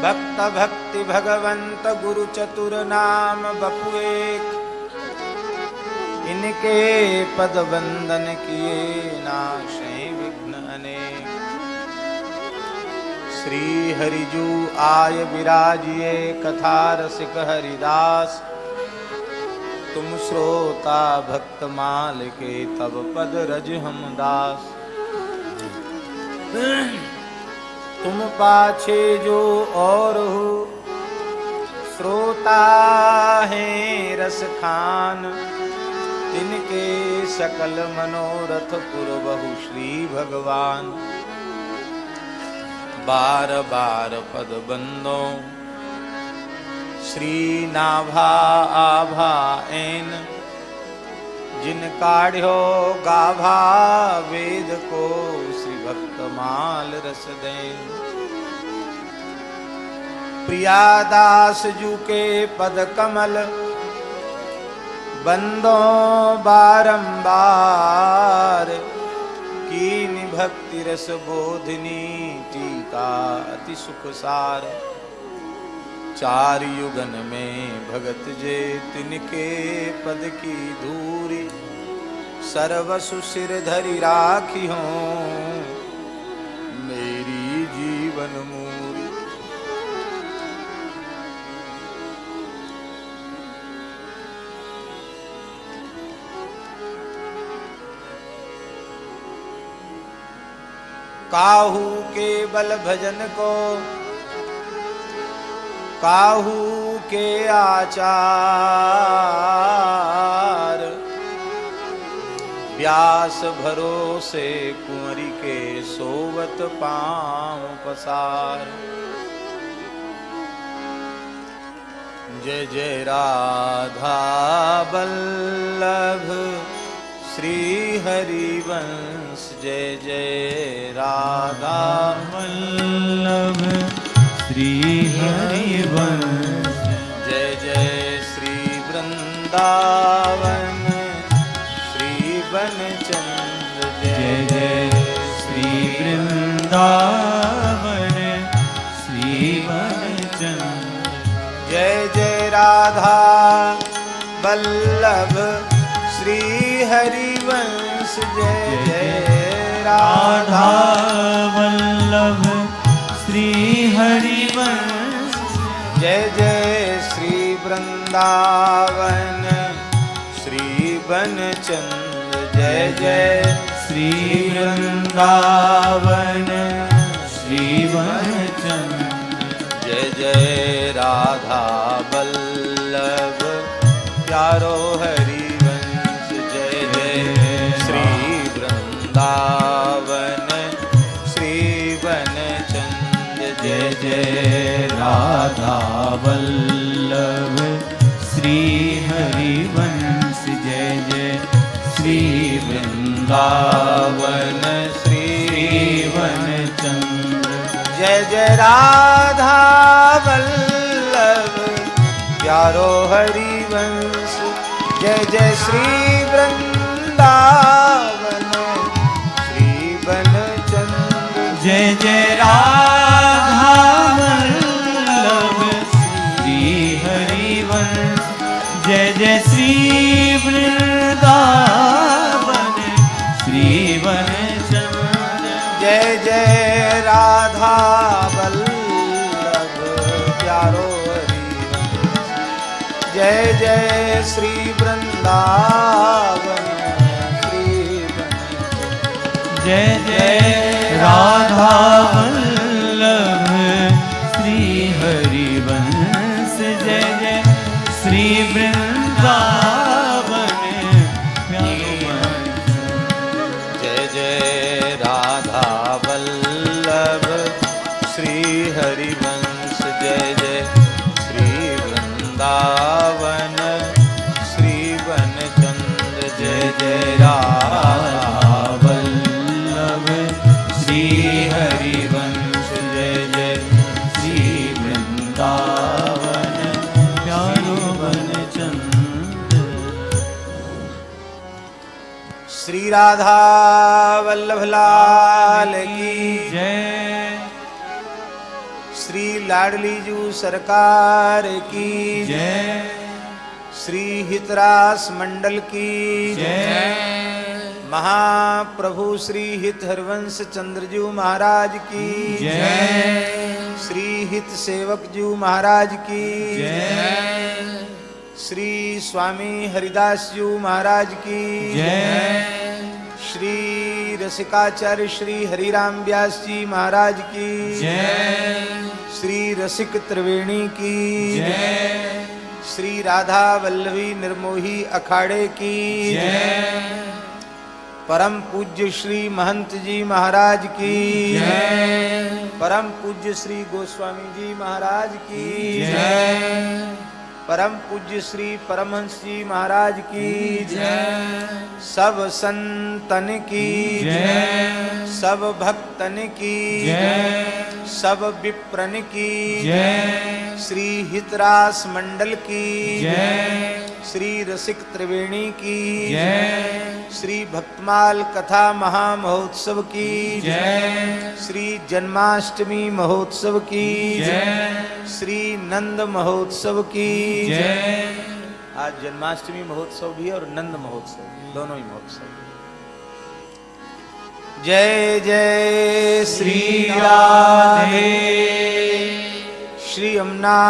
भक्त भक्ति भगवंत गुरु चतुर नाम बपु एक, इनके पद वंदन किए नाशे विघ्न अनेक। श्री हरिजू आय विराजिए कथा रसिक हरिदास, तुम श्रोता भक्त माल के तब पद रज हम दास। तुम पाछे जो और हो श्रोता हैं रस खान, तिनके सकल मनोरथ पुरबहु श्री भगवान। बार बार पद बंदों श्री नाभा आभा ऐन, जिन काढ़्यो गाभा वेद को श्री भक्त माल रस देन। प्रियादास जू के पद कमल बंदों बारंबार, कीन भक्ति रस बोधिनी टीका अति सुख सार। चार युगन में भगत जे तिनके पद की धूरी, सर्वसु सिर धरि राखी हों मेरी जीवन मूरी। काहू के बल भजन को काहू के आचार, व्यास भरोसे कुंवरी के सोवत पांव पसार। जय जय राधा वल्लभ श्री हरिवंश, जय जय राधा वल्लभ श्री हरिवंश। जय जय श्री वृंदावन श्री बनचंद्र, जय जय श्री वृंदावन श्री बनचंद्र। जय जय राधा वल्लभ श्री हरिवंश, जय जय राधा वल्लभ श्री हरिवंश। जय जय श्री वृंदावन श्री बनचंद्र, जय जय श्री वृंदावन श्री बनचंद्र। जय जय राधा वल्लभ प्यारो हरिवंश, जय जय श्री वृंदावन श्री बनचंद्र। जय जय राधा वल्लभ श्री हरिवंश, जय जय श्री वृंदावन श्री बनचंद्र। जय जय राधा वल्लभ प्यारो हरिवंश, जय जय श्री वृंदावन श्री बनचंद्र। जय जय राधा वल्लभ श्री हरिवंश, जय जय श्री वृंदावन श्री बनचंद्र। जय जय राधा वल्लभ प्यारो हरिवंश, जय जय श्री वृंदावन श्री बनचंद्र। जय जय राधा वल्लभ श्री हरिवंश, जय जय श्री वृंदावन प्यारो बनचंद्र। जय जय राधा वल्लभ श्री हरिवंश, जय जय श्री वृंदावन श्री बनचंद्र। जय जय राधा वल्लभ श्री हरिवंश, जय जय श्री वृंदावन प्यारो बनचंद्र। श्री राधा वल्लभ लाल की जय। श्री लाडली जू सरकार की जय, श्री हितरास मंडल की जय, महाप्रभु श्री हित हरवंश चंद्र जी महाराज की जय, श्री हित सेवक जी महाराज की जय, श्री स्वामी हरिदास जी महाराज की जय, श्री रसिकाचार्य श्री हरिराम व्यास जी महाराज की जय, श्री रसिक त्रिवेणी की जय, श्री राधा वल्लभी निर्मोही अखाड़े की जय, परम पूज्य श्री महंत जी महाराज की जय, परम पूज्य श्री गोस्वामी जी महाराज की जय, परम पूज्य श्री परमहंस जी महाराज की जय, सब संतन की जय, सब भक्तन की जय, सब विप्रन की जय, श्री हितरास मंडल की जय, श्री रसिक त्रिवेणी की जय, श्री भक्तमाल कथा महामहोत्सव की जय, श्री जन्माष्टमी महोत्सव की जय, श्री नंद महोत्सव की जय, आज जन्माष्टमी महोत्सव भी है और नंद महोत्सव दोनों ही महोत्सव। जय जय श्री राधे श्री यमुना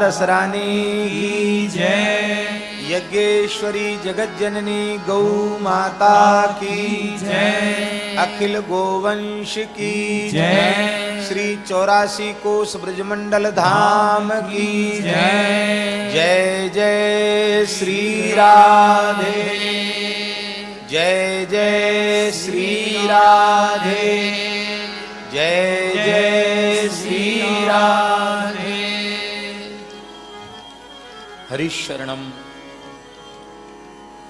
रसरानी की जय, यज्ञेश्वरी जगत जननी गौ माता की जय, अखिल गोवंश की जय, श्री 84 कोस ब्रजमंडल धाम की जय, जय जय श्री राधे जय जय श्री राधे जय जय श्री राधे। हरिशरणम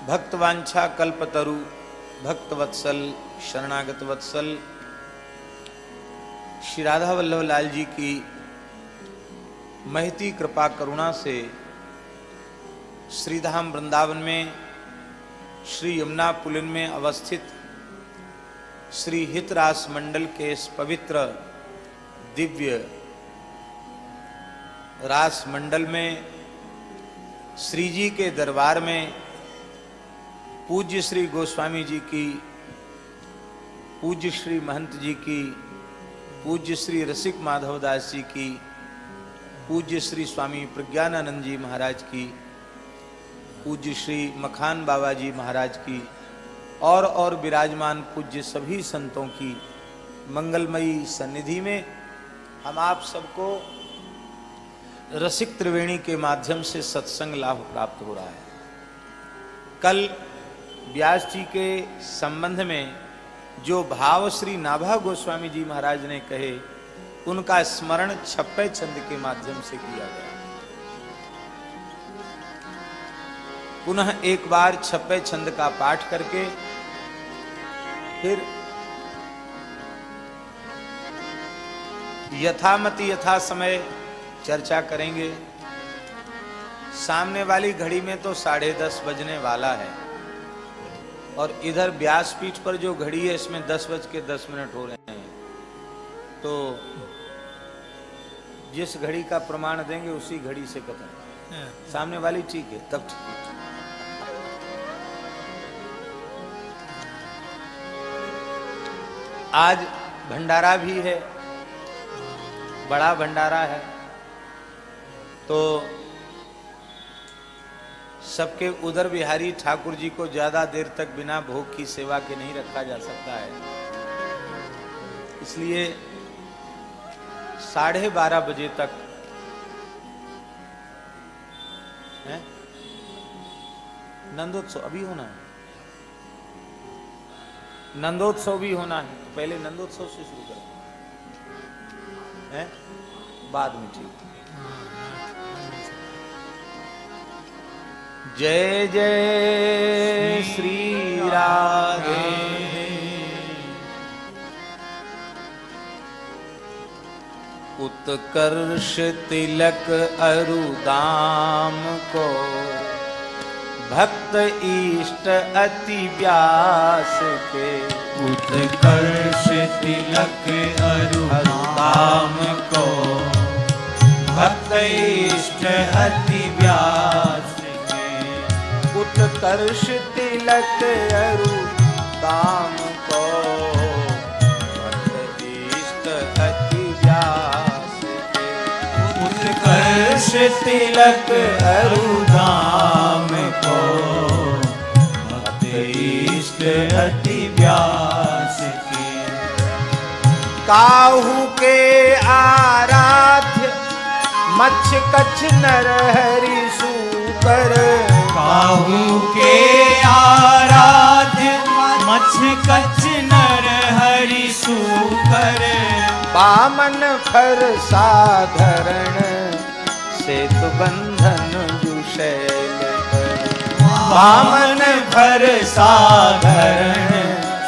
भक्तवांछा कल्पतरु भक्तवत्सल शरणागत वत्सल श्री राधा वल्लभ लाल जी की महती कृपा करुणा से श्रीधाम वृंदावन में श्री यमुना पुलिन में अवस्थित श्री हितरास मंडल के इस पवित्र दिव्य रास मंडल में श्री जी के दरबार में पूज्य श्री गोस्वामी जी की, पूज्य श्री महंत जी की, पूज्य श्री रसिक माधवदास जी की, पूज्य श्री स्वामी प्रज्ञानानंद जी महाराज की, पूज्य श्री मखान बाबा जी महाराज की और विराजमान पूज्य सभी संतों की मंगलमयी सन्निधि में हम आप सबको रसिक त्रिवेणी के माध्यम से सत्संग लाभ प्राप्त हो रहा है। कल व्यास जी के संबंध में जो भाव श्री नाभा गोस्वामी जी महाराज ने कहे उनका स्मरण छप्पे छंद के माध्यम से किया गया। पुनः एक बार छप्पे छंद का पाठ करके फिर यथामति यथा समय चर्चा करेंगे। सामने वाली घड़ी में तो 10:30 बजने वाला है और इधर व्यासपीठ पर जो घड़ी है इसमें 10:10 हो रहे हैं। तो जिस घड़ी का प्रमाण देंगे उसी घड़ी से कथन। सामने वाली ठीक है तब ठीक है। आज भंडारा भी है, बड़ा भंडारा है, तो सबके उदर बिहारी ठाकुर जी को ज्यादा देर तक बिना भोग की सेवा के नहीं रखा जा सकता है। इसलिए 12:30 बजे तक है नंदोत्सव अभी होना है, नंदोत्सव भी होना है। तो पहले नंदोत्सव से शुरू करें हैं, बाद में ठीक। जय जय श्री राधे। उत्कर्ष तिलक अरुदाम को भक्त इष्ट अति व्यास के। उत्कर्ष तिलक अरुदाम को भक्त इष्ट अति व्यास के। उत्कर्ष तिलक अरु दाम को भक्त इष्ट अति व्यास के। उत्कर्ष तिलक अरुधाम को भक्त इष्ट अति व्यास के। काहू के आराध्य मच्छ कच्छ नर हरि सूकर। काहू के आराध्य मच्छ कच्छ नर हरि सूकर। बामन फर साधरण सेतु बंधन जुशैल कर। वामन भर साधरण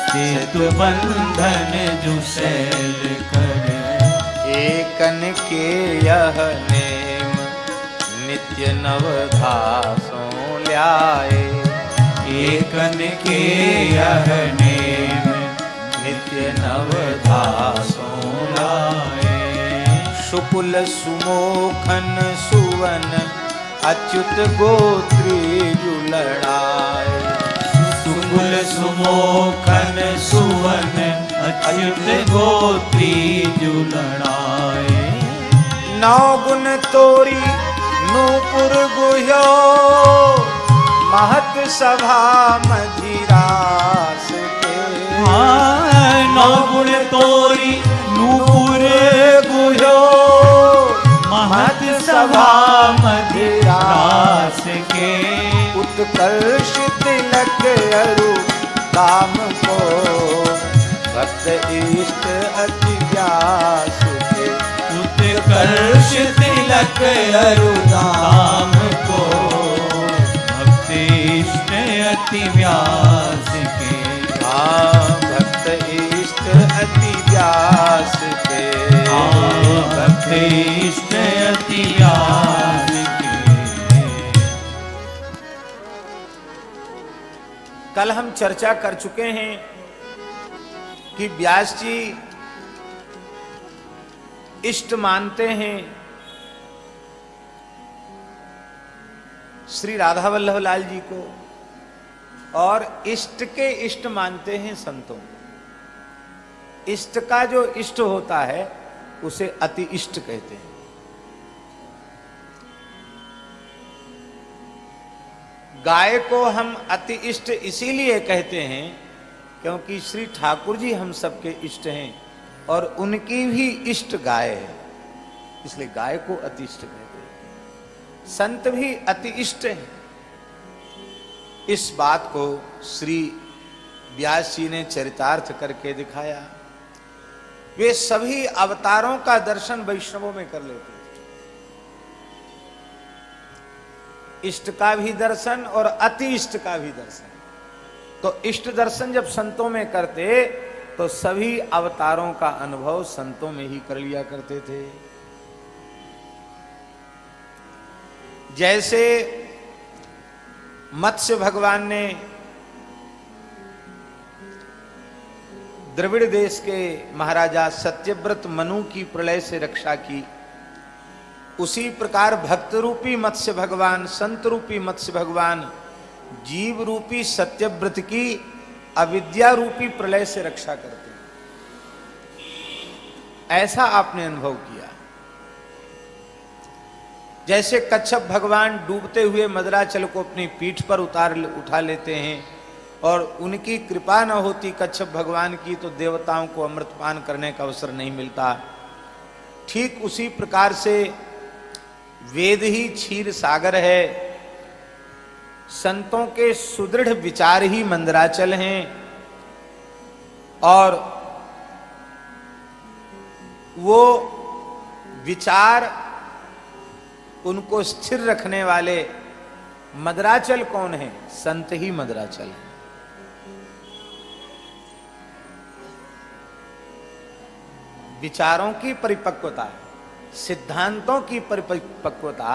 सेतु बंधन जुशैल कर। एकन के यह नेम नित्य नवधासों ल्याए। एकन के यह नेम नित्य नवधासों लाए। शुकुल सुमोखन सुवन अच्युत गोत्री जुलड़ाए। सुकुल सुमोखन सुवन अच्युत गोत्री जुलड़ाए। नौ गुण तोरी नूपुर गुह्यो महत सभा मधिरास के। नौ गुण तोरी नूपुर गुह्यो महत सभा मधिरास के। उत्कर्ष तिलक अरु काम को भक्त इष्ट अति व्यास के। उत्कर्ष तिलक अरुदाम को भक्त इष्ट अति व्यास के। भक्त इष्ट अति व्यास के। भक्त इष्ट अति व्यास के। कल हम चर्चा कर चुके हैं कि व्यास जी इष्ट मानते हैं श्री राधा वल्लभ लाल जी को और इष्ट के इष्ट मानते हैं संतों को। इष्ट का जो इष्ट होता है उसे अति इष्ट कहते हैं। गाय को हम अति इष्ट इसीलिए कहते हैं क्योंकि श्री ठाकुर जी हम सबके इष्ट हैं और उनकी भी इष्ट गाय है, इसलिए गाय को अति इष्ट कहते हैं। संत भी अति इष्ट हैं। इस बात को श्री व्यास जी ने चरितार्थ करके दिखाया। वे सभी अवतारों का दर्शन वैष्णवों में कर लेते थे। इष्ट का भी दर्शन और अति इष्ट का भी दर्शन। तो इष्ट दर्शन जब संतों में करते तो सभी अवतारों का अनुभव संतों में ही कर लिया करते थे। जैसे मत्स्य भगवान ने द्रविड़ देश के महाराजा सत्यव्रत मनु की प्रलय से रक्षा की, उसी प्रकार भक्त रूपी मत्स्य भगवान, संत रूपी मत्स्य भगवान जीव रूपी सत्यव्रत की अविद्या रूपी प्रलय से रक्षा करते हैं। ऐसा आपने अनुभव किया। जैसे कच्छप भगवान डूबते हुए मदराचल को अपनी पीठ पर उठा लेते हैं और उनकी कृपा न होती कच्छप भगवान की तो देवताओं को अमृतपान करने का अवसर नहीं मिलता। ठीक उसी प्रकार से वेद ही क्षीर सागर है, संतों के सुदृढ़ विचार ही मंदराचल हैं और वो विचार उनको स्थिर रखने वाले मदराचल कौन है? संत ही मदराचल है। विचारों की परिपक्वता, सिद्धांतों की परिपक्वता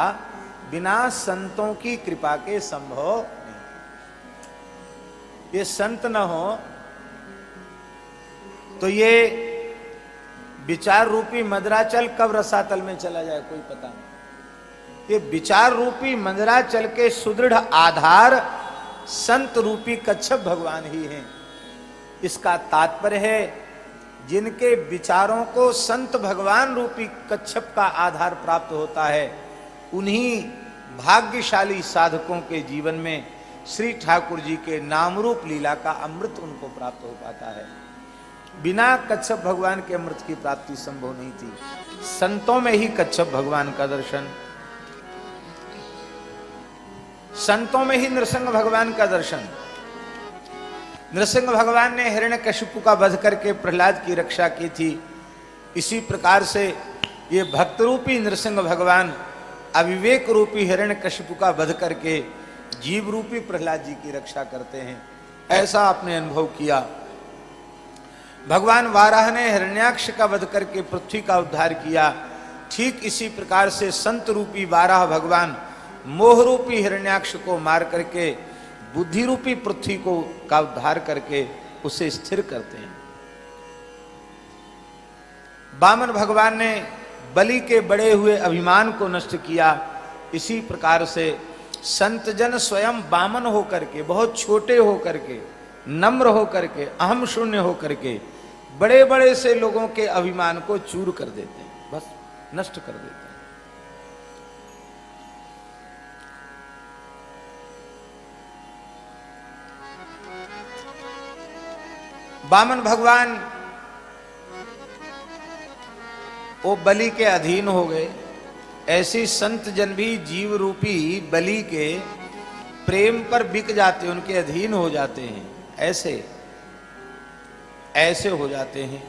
बिना संतों की कृपा के संभव नहीं। ये संत न हो तो ये विचार रूपी मदराचल कब रसातल में चला जाए कोई पता नहीं। ये विचार रूपी मदराचल के सुदृढ़ आधार संत रूपी कच्छप भगवान ही हैं। इसका तात्पर्य है जिनके विचारों को संत भगवान रूपी कच्छप का आधार प्राप्त होता है, उन्हीं भाग्यशाली साधकों के जीवन में श्री ठाकुर जी के नाम रूप लीला का अमृत उनको प्राप्त हो पाता है। बिना कच्छप भगवान के अमृत की प्राप्ति संभव नहीं थी। संतों में ही कच्छप भगवान का दर्शन, संतों में ही नृसिंह भगवान का दर्शन। नृसिंह भगवान ने हिरण्यकशिपु का वध करके प्रहलाद की रक्षा की थी। इसी प्रकार से ये भक्त रूपी नृसिंह भगवान अविवेक रूपी हिरण्यकशिपु का वध करके जीव रूपी प्रहलाद जी की रक्षा करते हैं। ऐसा आपने अनुभव किया। भगवान वाराह ने हिरण्याक्ष का वध करके पृथ्वी का उद्धार किया। ठीक इसी प्रकार से संत रूपी वाराह भगवान मोह रूपी हिरण्याक्ष को मार करके बुद्धि रूपी पृथ्वी को का उद्धार करके उसे स्थिर करते हैं। वामन भगवान ने बलि के बड़े हुए अभिमान को नष्ट किया। इसी प्रकार से संत जन स्वयं वामन होकर के, बहुत छोटे होकर के, नम्र होकर के, अहम शून्य होकर के बड़े बड़े से लोगों के अभिमान को चूर कर देते हैं, बस नष्ट कर देते हैं। वामन भगवान वो बलि के अधीन हो गए। ऐसी संत जन भी जीव रूपी बलि के प्रेम पर बिक जाते, उनके अधीन हो जाते हैं। ऐसे हो जाते हैं।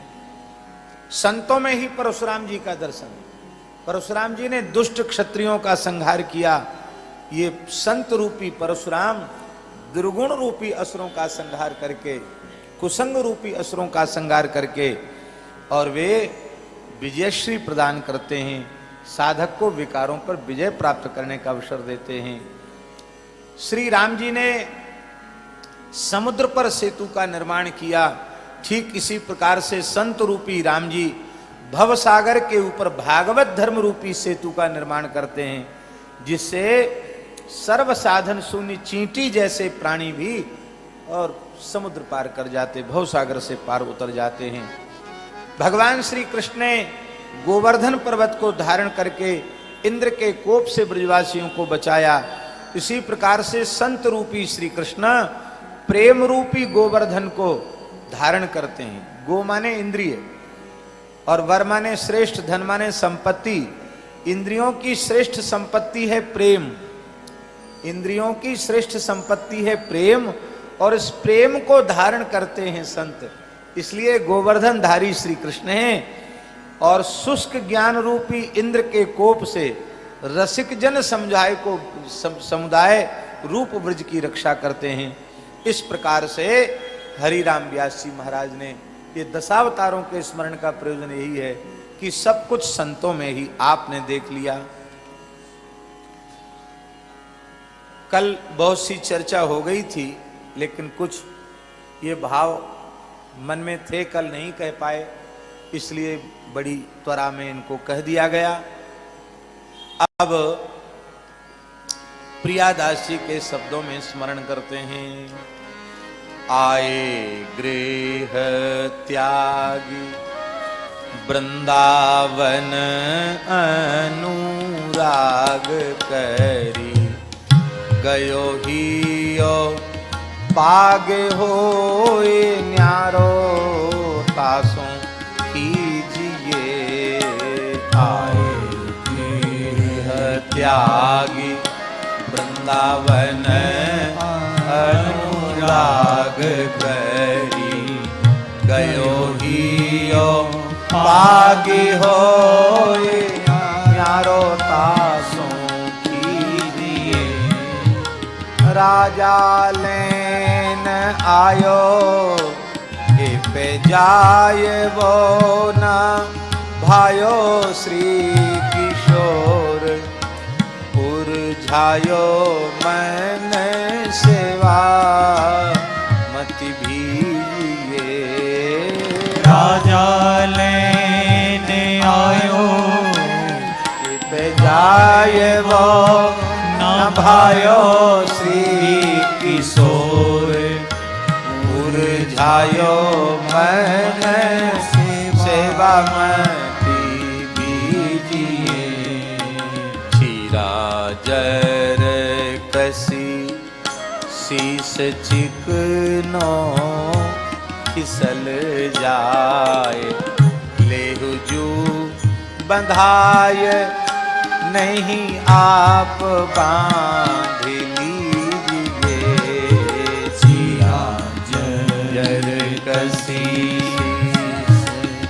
संतों में ही परशुराम जी का दर्शन। परशुराम जी ने दुष्ट क्षत्रियों का संहार किया। ये संत रूपी परशुराम दुर्गुण रूपी असुरों का संहार करके, कुसंग रूपी असुरों का संहार करके, और वे विजयश्री प्रदान करते हैं। साधक को विकारों पर विजय प्राप्त करने का अवसर देते हैं। श्री राम जी ने समुद्र पर सेतु का निर्माण किया। ठीक इसी प्रकार से संत रूपी राम जी भव सागर के ऊपर भागवत धर्म रूपी सेतु का निर्माण करते हैं, जिससे सर्व साधन शून्य चींटी जैसे प्राणी भी और समुद्र पार कर जाते, भव सागर से पार उतर जाते हैं। भगवान श्री कृष्ण ने गोवर्धन पर्वत को धारण करके इंद्र के कोप से ब्रजवासियों को बचाया। इसी प्रकार से संत रूपी श्री कृष्ण प्रेम रूपी गोवर्धन को धारण करते हैं। गो माने इंद्रिय और वर माने श्रेष्ठ, धन माने संपत्ति। इंद्रियों की श्रेष्ठ संपत्ति है प्रेम। इंद्रियों की श्रेष्ठ संपत्ति है प्रेम, और इस प्रेम को धारण करते हैं संत। इसलिए गोवर्धन धारी श्री कृष्ण हैं। और शुष्क ज्ञान रूपी इंद्र के कोप से रसिक जन समुदाय रूप ब्रज की रक्षा करते हैं। इस प्रकार से हरिराम व्यास जी महाराज ने ये दशावतारों के स्मरण का प्रयोजन यही है कि सब कुछ संतों में ही आपने देख लिया। कल बहुत सी चर्चा हो गई थी, लेकिन कुछ ये भाव मन में थे, कल नहीं कह पाए, इसलिए बड़ी त्वरा में इनको कह दिया गया। अब प्रियादास जी के शब्दों में स्मरण करते हैं। आए गृह त्यागी वृंदावन अनुराग करी, गयो हियो पागे होए न्यारो तासों कीजिए। आए गृह त्यागी वृंदावन अनुराग करी, गयो हियो पागे होए न्यारो तासों कीजिए। राजा लेन आयो ए पे जाय वो न भायो श्री किशोर, उर्झायो मन सेवा मति भीए। राजा लेन जाए वो न भायो श्री किशोर उर्झायो मन सेवा मति बीजिए चीरा जर कसी शीस चिकनो फिसल जाए लेहु जू बंधाय नहीं आप बांध लीजिए चिया जर कसी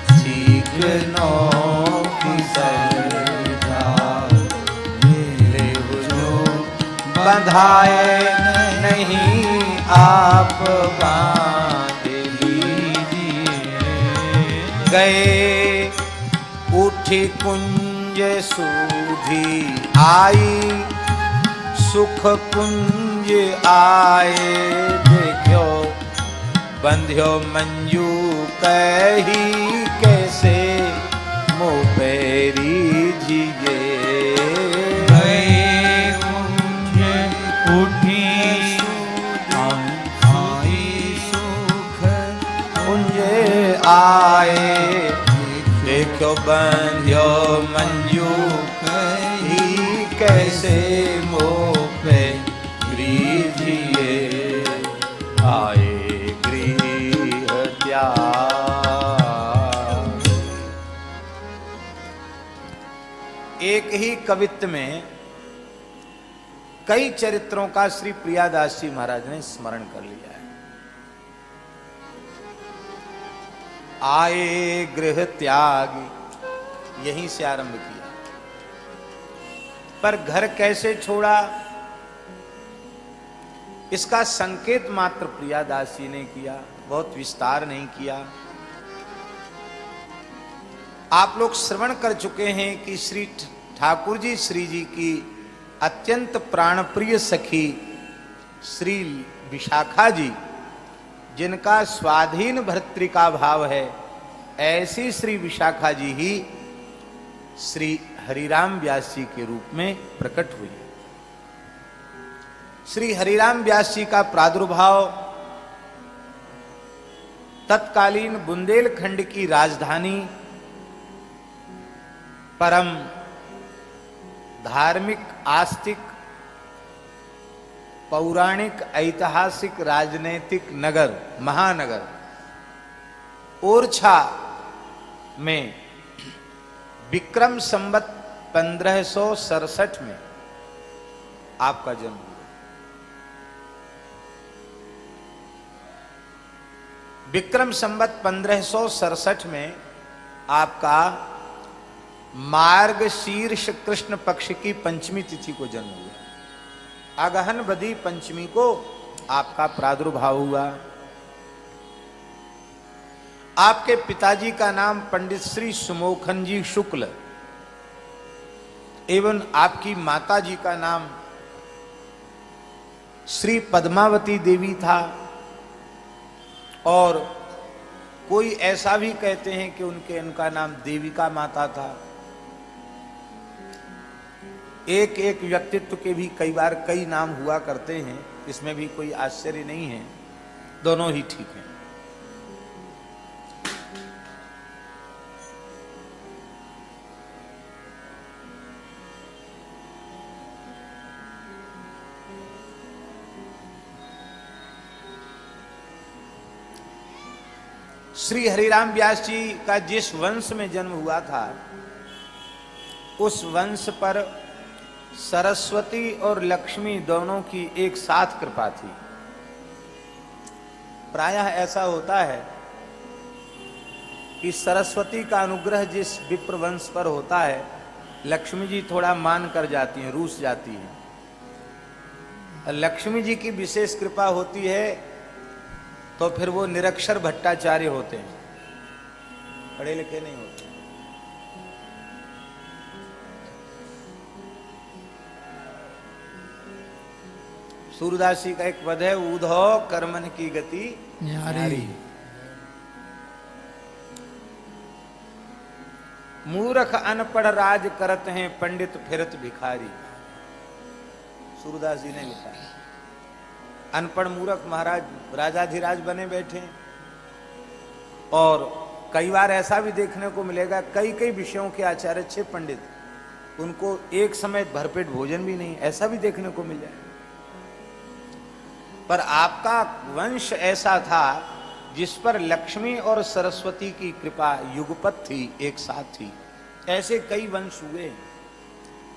चिकनो फिसल जाए लेहु जू बंधाए नहीं आप बांध लीजिए गए उठी कुंज सूधी आई सुख कुंज आए देखो बंध्यो मंजू कही कैसे मुँह पैरी जिए उठी आए देखो बंध्यो मंजू ही कैसे मोह पे गृहिए आए गृह त्याग। एक ही कवित्त में कई चरित्रों का श्री प्रियादास जी महाराज ने स्मरण कर लिया है। आए गृह त्याग यहीं से आरंभ किया, पर घर कैसे छोड़ा इसका संकेत मात्र प्रियादास जी ने किया, बहुत विस्तार नहीं किया। आप लोग श्रवण कर चुके हैं कि श्री ठाकुर जी श्री जी की अत्यंत प्राणप्रिय सखी श्री विशाखा जी, जिनका स्वाधीन भर्तृका भाव है, ऐसी श्री विशाखा जी ही श्री हरिराम व्यास जी के रूप में प्रकट हुई। श्री हरिराम व्यास जी का प्रादुर्भाव तत्कालीन बुंदेलखंड की राजधानी परम धार्मिक आस्तिक पौराणिक ऐतिहासिक राजनैतिक नगर महानगर ओरछा में विक्रम संवत 1567 में आपका जन्म हुआ। विक्रम संवत 1567 में आपका मार्गशीर्ष कृष्ण पक्ष की पंचमी तिथि को जन्म हुआ। अगहन बदी पंचमी को आपका प्रादुर्भाव हुआ। आपके पिताजी का नाम पंडित श्री सुमोखन जी शुक्ल एवं आपकी माता जी का नाम श्री पद्मावती देवी था, और कोई ऐसा भी कहते हैं कि उनका नाम देविका माता था। एक एक व्यक्तित्व के भी कई बार कई नाम हुआ करते हैं, इसमें भी कोई आश्चर्य नहीं है, दोनों ही ठीक हैं। श्री हरिराम व्यास जी का जिस वंश में जन्म हुआ था, उस वंश पर सरस्वती और लक्ष्मी दोनों की एक साथ कृपा थी। प्रायः ऐसा होता है कि सरस्वती का अनुग्रह जिस विप्र वंश पर होता है, लक्ष्मी जी थोड़ा मान कर जाती हैं, रूस जाती हैं। लक्ष्मी जी की विशेष कृपा होती है तो फिर वो निरक्षर भट्टाचार्य होते हैं, पढ़े लिखे नहीं होते। सूरदास जी का एक पद है, ऊधो कर्मन की गति न्यारी। मूर्ख अनपढ़ राज करत हैं, पंडित फिरत भिखारी। सूरदास जी ने लिखा है। अनपढ़ मूर्ख महाराज राजाधिराज बने बैठे, और कई बार ऐसा भी देखने को मिलेगा, कई कई विषयों के आचार्य अच्छे पंडित, उनको एक समय भरपेट भोजन भी नहीं, ऐसा भी देखने को मिल जाए। पर आपका वंश ऐसा था जिस पर लक्ष्मी और सरस्वती की कृपा युगपत थी, एक साथ थी। ऐसे कई वंश हुए।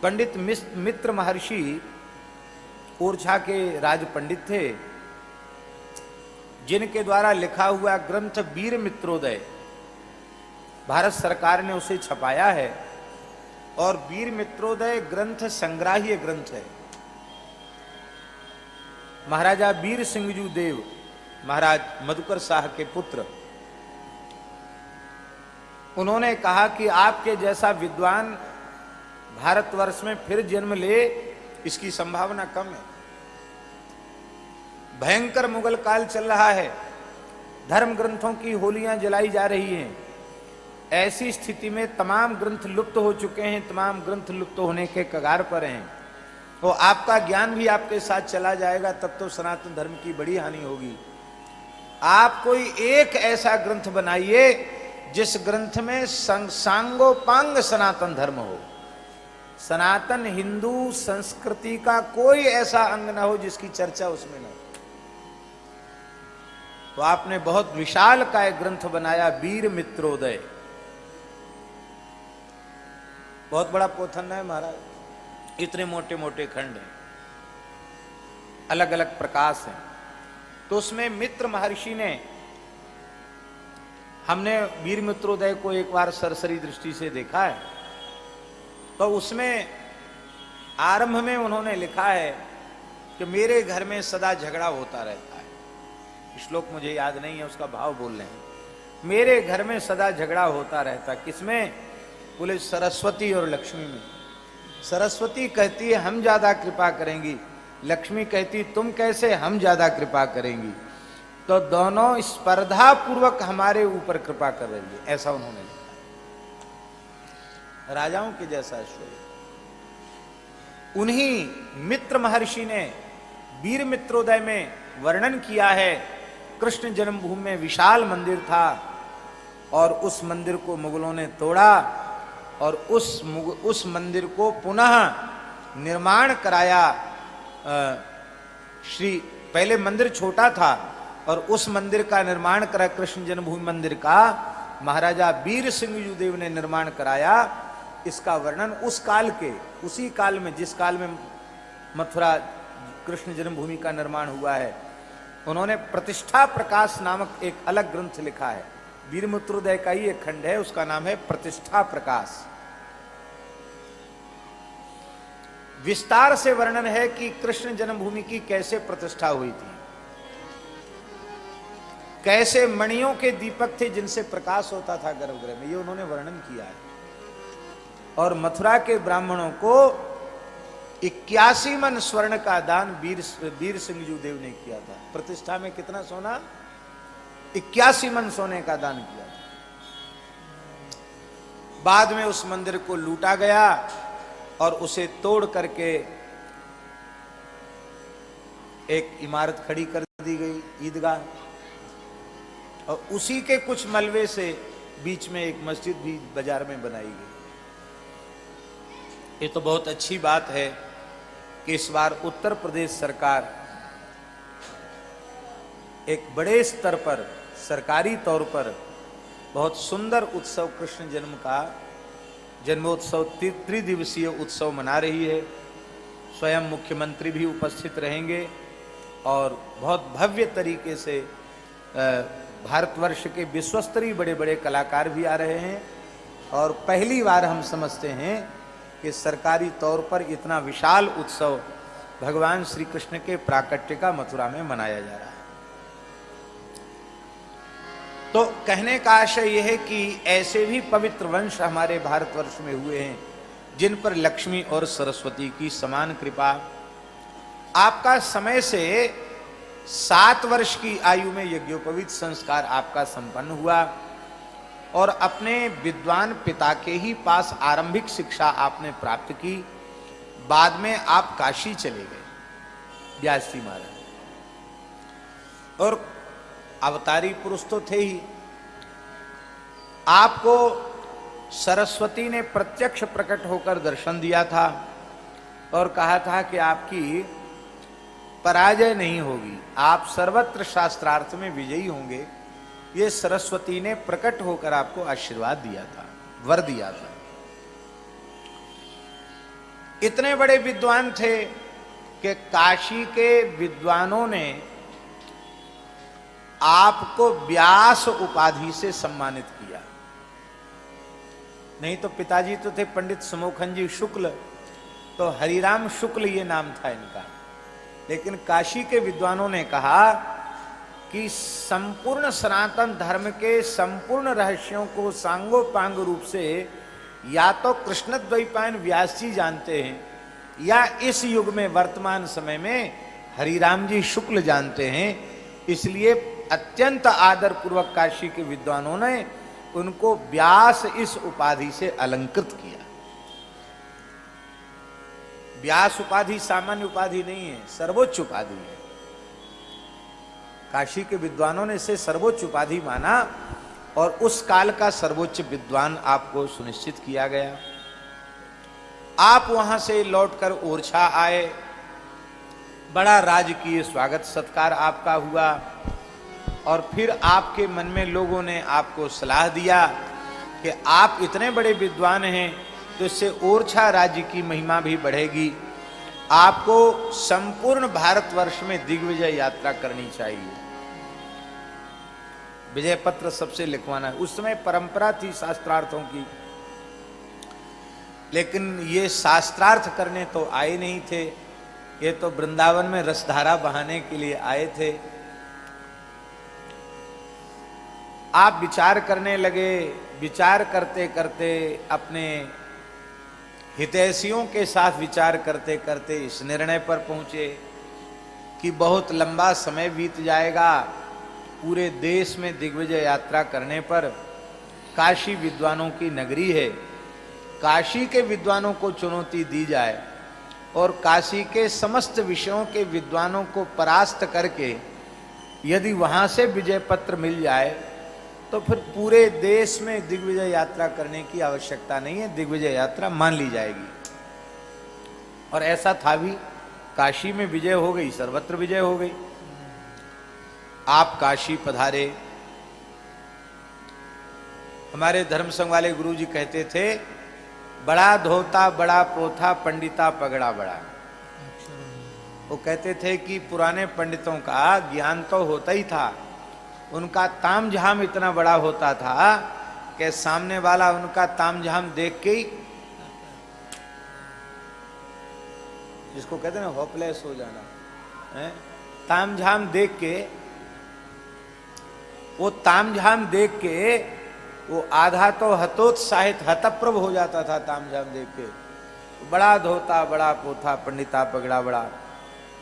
पंडित मित्र महर्षि ओरछा के राज पंडित थे, जिनके द्वारा लिखा हुआ ग्रंथ वीर मित्रोदय भारत सरकार ने उसे छपाया है, और वीर मित्रोदय ग्रंथ संग्राह्य ग्रंथ है। महाराजा वीर सिंहजू देव महाराज मधुकर शाह के पुत्र, उन्होंने कहा कि आपके जैसा विद्वान भारतवर्ष में फिर जन्म ले, इसकी संभावना कम है। भयंकर मुगल काल चल रहा है, धर्म ग्रंथों की होलियां जलाई जा रही हैं। ऐसी स्थिति में तमाम ग्रंथ लुप्त हो चुके हैं, तमाम ग्रंथ लुप्त होने के कगार पर हैं। तो आपका ज्ञान भी आपके साथ चला जाएगा, तब तो सनातन धर्म की बड़ी हानि होगी। आप कोई एक ऐसा ग्रंथ बनाइए जिस ग्रंथ में सांगोपांग सनातन धर्म हो। सनातन हिंदू संस्कृति का कोई ऐसा अंग ना हो जिसकी चर्चा उसमें ना हो। तो आपने बहुत विशाल का एक ग्रंथ बनाया, वीर मित्रोदय। बहुत बड़ा पोथन है महाराज, इतने मोटे मोटे खंड हैं, अलग अलग प्रकाश हैं। तो उसमें मित्र महर्षि ने, हमने वीर मित्रोदय को एक बार सरसरी दृष्टि से देखा है, तो उसमें आरंभ में उन्होंने लिखा है कि मेरे घर में सदा झगड़ा होता रहता है। श्लोक मुझे याद नहीं है, उसका भाव बोल रहे हैं। मेरे घर में सदा झगड़ा होता रहता, किसमें? बोले सरस्वती और लक्ष्मी में। सरस्वती कहती है हम ज्यादा कृपा करेंगी, लक्ष्मी कहती तुम कैसे, हम ज्यादा कृपा करेंगी। तो दोनों स्पर्धा पूर्वक हमारे ऊपर कृपा कर रही है, ऐसा उन्होंने लिखा। राजाओं के जैसा ऐश्वर्य। उन्हीं मित्र महर्षि ने वीर मित्रोदय में वर्णन किया है, कृष्ण जन्मभूमि में विशाल मंदिर था, और उस मंदिर को मुगलों ने तोड़ा, और उस मंदिर को पुनः निर्माण कराया। पहले मंदिर छोटा था, और उस मंदिर का निर्माण करा, कृष्ण जन्मभूमि मंदिर का महाराजा वीर सिंह देव ने निर्माण कराया। इसका वर्णन उस काल के, उसी काल में जिस काल में मथुरा कृष्ण जन्मभूमि का निर्माण हुआ है, उन्होंने प्रतिष्ठा प्रकाश नामक एक अलग ग्रंथ लिखा है। वीर मित्रोदय का ही एक खंड है, उसका नाम है प्रतिष्ठा प्रकाश। विस्तार से वर्णन है कि कृष्ण जन्मभूमि की कैसे प्रतिष्ठा हुई थी, कैसे मणियों के दीपक थे जिनसे प्रकाश होता था गर्भगृह में, ये उन्होंने वर्णन किया है। और मथुरा के ब्राह्मणों को 81 मन स्वर्ण का दान वीर सिंह देव ने किया था। प्रतिष्ठा में कितना सोना? 81 मन सोने का दान किया था। बाद में उस मंदिर को लूटा गया और उसे तोड़ करके एक इमारत खड़ी कर दी गई, ईदगाह, और उसी के कुछ मलबे से बीच में एक मस्जिद भी बाजार में बनाई गई। ये तो बहुत अच्छी बात है कि इस बार उत्तर प्रदेश सरकार एक बड़े स्तर पर सरकारी तौर पर बहुत सुंदर उत्सव, कृष्ण जन्म का जन्मोत्सव, त्रिदिवसीय उत्सव मना रही है। स्वयं मुख्यमंत्री भी उपस्थित रहेंगे और बहुत भव्य तरीके से भारतवर्ष के विश्वस्तरीय बड़े बड़े कलाकार भी आ रहे हैं। और पहली बार हम समझते हैं कि सरकारी तौर पर इतना विशाल उत्सव भगवान श्री कृष्ण के प्राकट्य का मथुरा में मनाया जा रहा है। तो कहने का आशय यह है कि ऐसे भी पवित्र वंश हमारे भारतवर्ष में हुए हैं जिन पर लक्ष्मी और सरस्वती की समान कृपा। आपका समय से 7 वर्ष की आयु में यज्ञोपवीत संस्कार आपका संपन्न हुआ। और अपने विद्वान पिता के ही पास आरंभिक शिक्षा आपने प्राप्त की। बाद में आप काशी चले गए, व्यास जी महाराज, और अवतारी पुरुष तो थे ही। आपको सरस्वती ने प्रत्यक्ष प्रकट होकर दर्शन दिया था और कहा था कि आपकी पराजय नहीं होगी, आप सर्वत्र शास्त्रार्थ में विजयी होंगे। ये सरस्वती ने प्रकट होकर आपको आशीर्वाद दिया था, वर दिया था। इतने बड़े विद्वान थे कि काशी के विद्वानों ने आपको व्यास उपाधि से सम्मानित किया। नहीं तो पिताजी तो थे पंडित समोखन जी शुक्ल, तो हरिराम शुक्ल ये नाम था इनका। लेकिन काशी के विद्वानों ने कहा कि संपूर्ण सनातन धर्म के संपूर्ण रहस्यों को सांगोपांग रूप से या तो कृष्णद्वैपायन व्यास जी जानते हैं, या इस युग में वर्तमान समय में हरिराम जी शुक्ल जानते हैं। इसलिए अत्यंत आदर पूर्वक काशी के विद्वानों ने उनको व्यास इस उपाधि से अलंकृत किया। व्यास उपाधि सामान्य उपाधि नहीं है, सर्वोच्च उपाधि है। काशी के विद्वानों ने इसे सर्वोच्च उपाधि माना और उस काल का सर्वोच्च विद्वान आपको सुनिश्चित किया गया। आप वहां से लौटकर ओरछा आए, बड़ा राजकीय स्वागत सत्कार आपका हुआ, और फिर आपके मन में लोगों ने आपको सलाह दिया कि आप इतने बड़े विद्वान हैं तो इससे ओरछा राज्य की महिमा भी बढ़ेगी, आपको संपूर्ण भारतवर्ष में दिग्विजय यात्रा करनी चाहिए, विजय पत्र सबसे लिखवाना है। उस समय परंपरा थी शास्त्रार्थों की, लेकिन ये शास्त्रार्थ करने तो आए नहीं थे, ये तो वृंदावन में रसधारा बहाने के लिए आए थे। आप विचार करने लगे, विचार करते करते अपने हितैषियों के साथ विचार करते करते इस निर्णय पर पहुंचे कि बहुत लंबा समय बीत जाएगा, पूरे देश में दिग्विजय यात्रा करने पर। काशी विद्वानों की नगरी है, काशी के विद्वानों को चुनौती दी जाए और काशी के समस्त विषयों के विद्वानों को परास्त करके यदि वहां से विजय पत्र मिल जाए तो फिर पूरे देश में दिग्विजय यात्रा करने की आवश्यकता नहीं है, दिग्विजय यात्रा मान ली जाएगी। और ऐसा था भी, काशी में विजय हो गई, सर्वत्र विजय हो गई। आप काशी पधारे। हमारे धर्म संघ वाले गुरु जी कहते थे, बड़ा धोता बड़ा पोथा पंडिता पगड़ा बड़ा। वो कहते थे कि पुराने पंडितों का ज्ञान तो होता ही था, उनका तामझाम इतना बड़ा होता था कि सामने वाला उनका तामझाम देख के ही, जिसको कहते हैं ना होपलेस हो जाना है, तामझाम देख के, वो तामझाम देख के वो आधा तो हतोत्साहित हतप्रभ हो जाता था। तामझाम देख के बड़ा धोता बड़ा पोथा पंडिता पगड़ा बड़ा।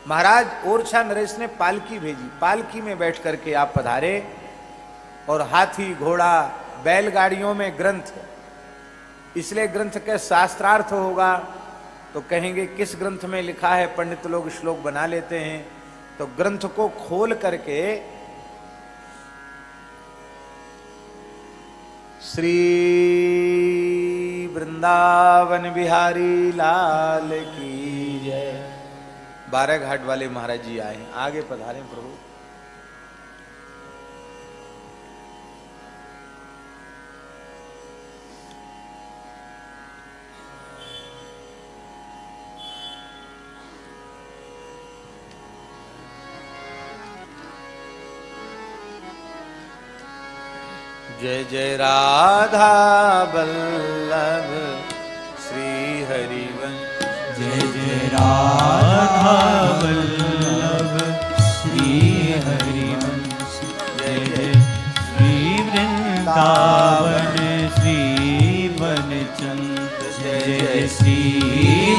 महाराज ओरछा नरेश ने पालकी भेजी, पालकी में बैठ करके आप पधारे और हाथी घोड़ा बैलगाड़ियों में ग्रंथ, इसलिए ग्रंथ के शास्त्रार्थ होगा तो कहेंगे किस ग्रंथ में लिखा है, पंडित लोग श्लोक बना लेते हैं, तो ग्रंथ को खोल करके श्री वृंदावन बिहारी लाल की जय। 12 घाट वाले महाराज जी आए, आगे पधारें प्रभु। जय जय राधा वल्लभ श्री हरिवंश, जय जय राधा वल्लभ श्री हरिवंश, जय जय श्री वृंदावन श्री वनचंद, जय जय श्री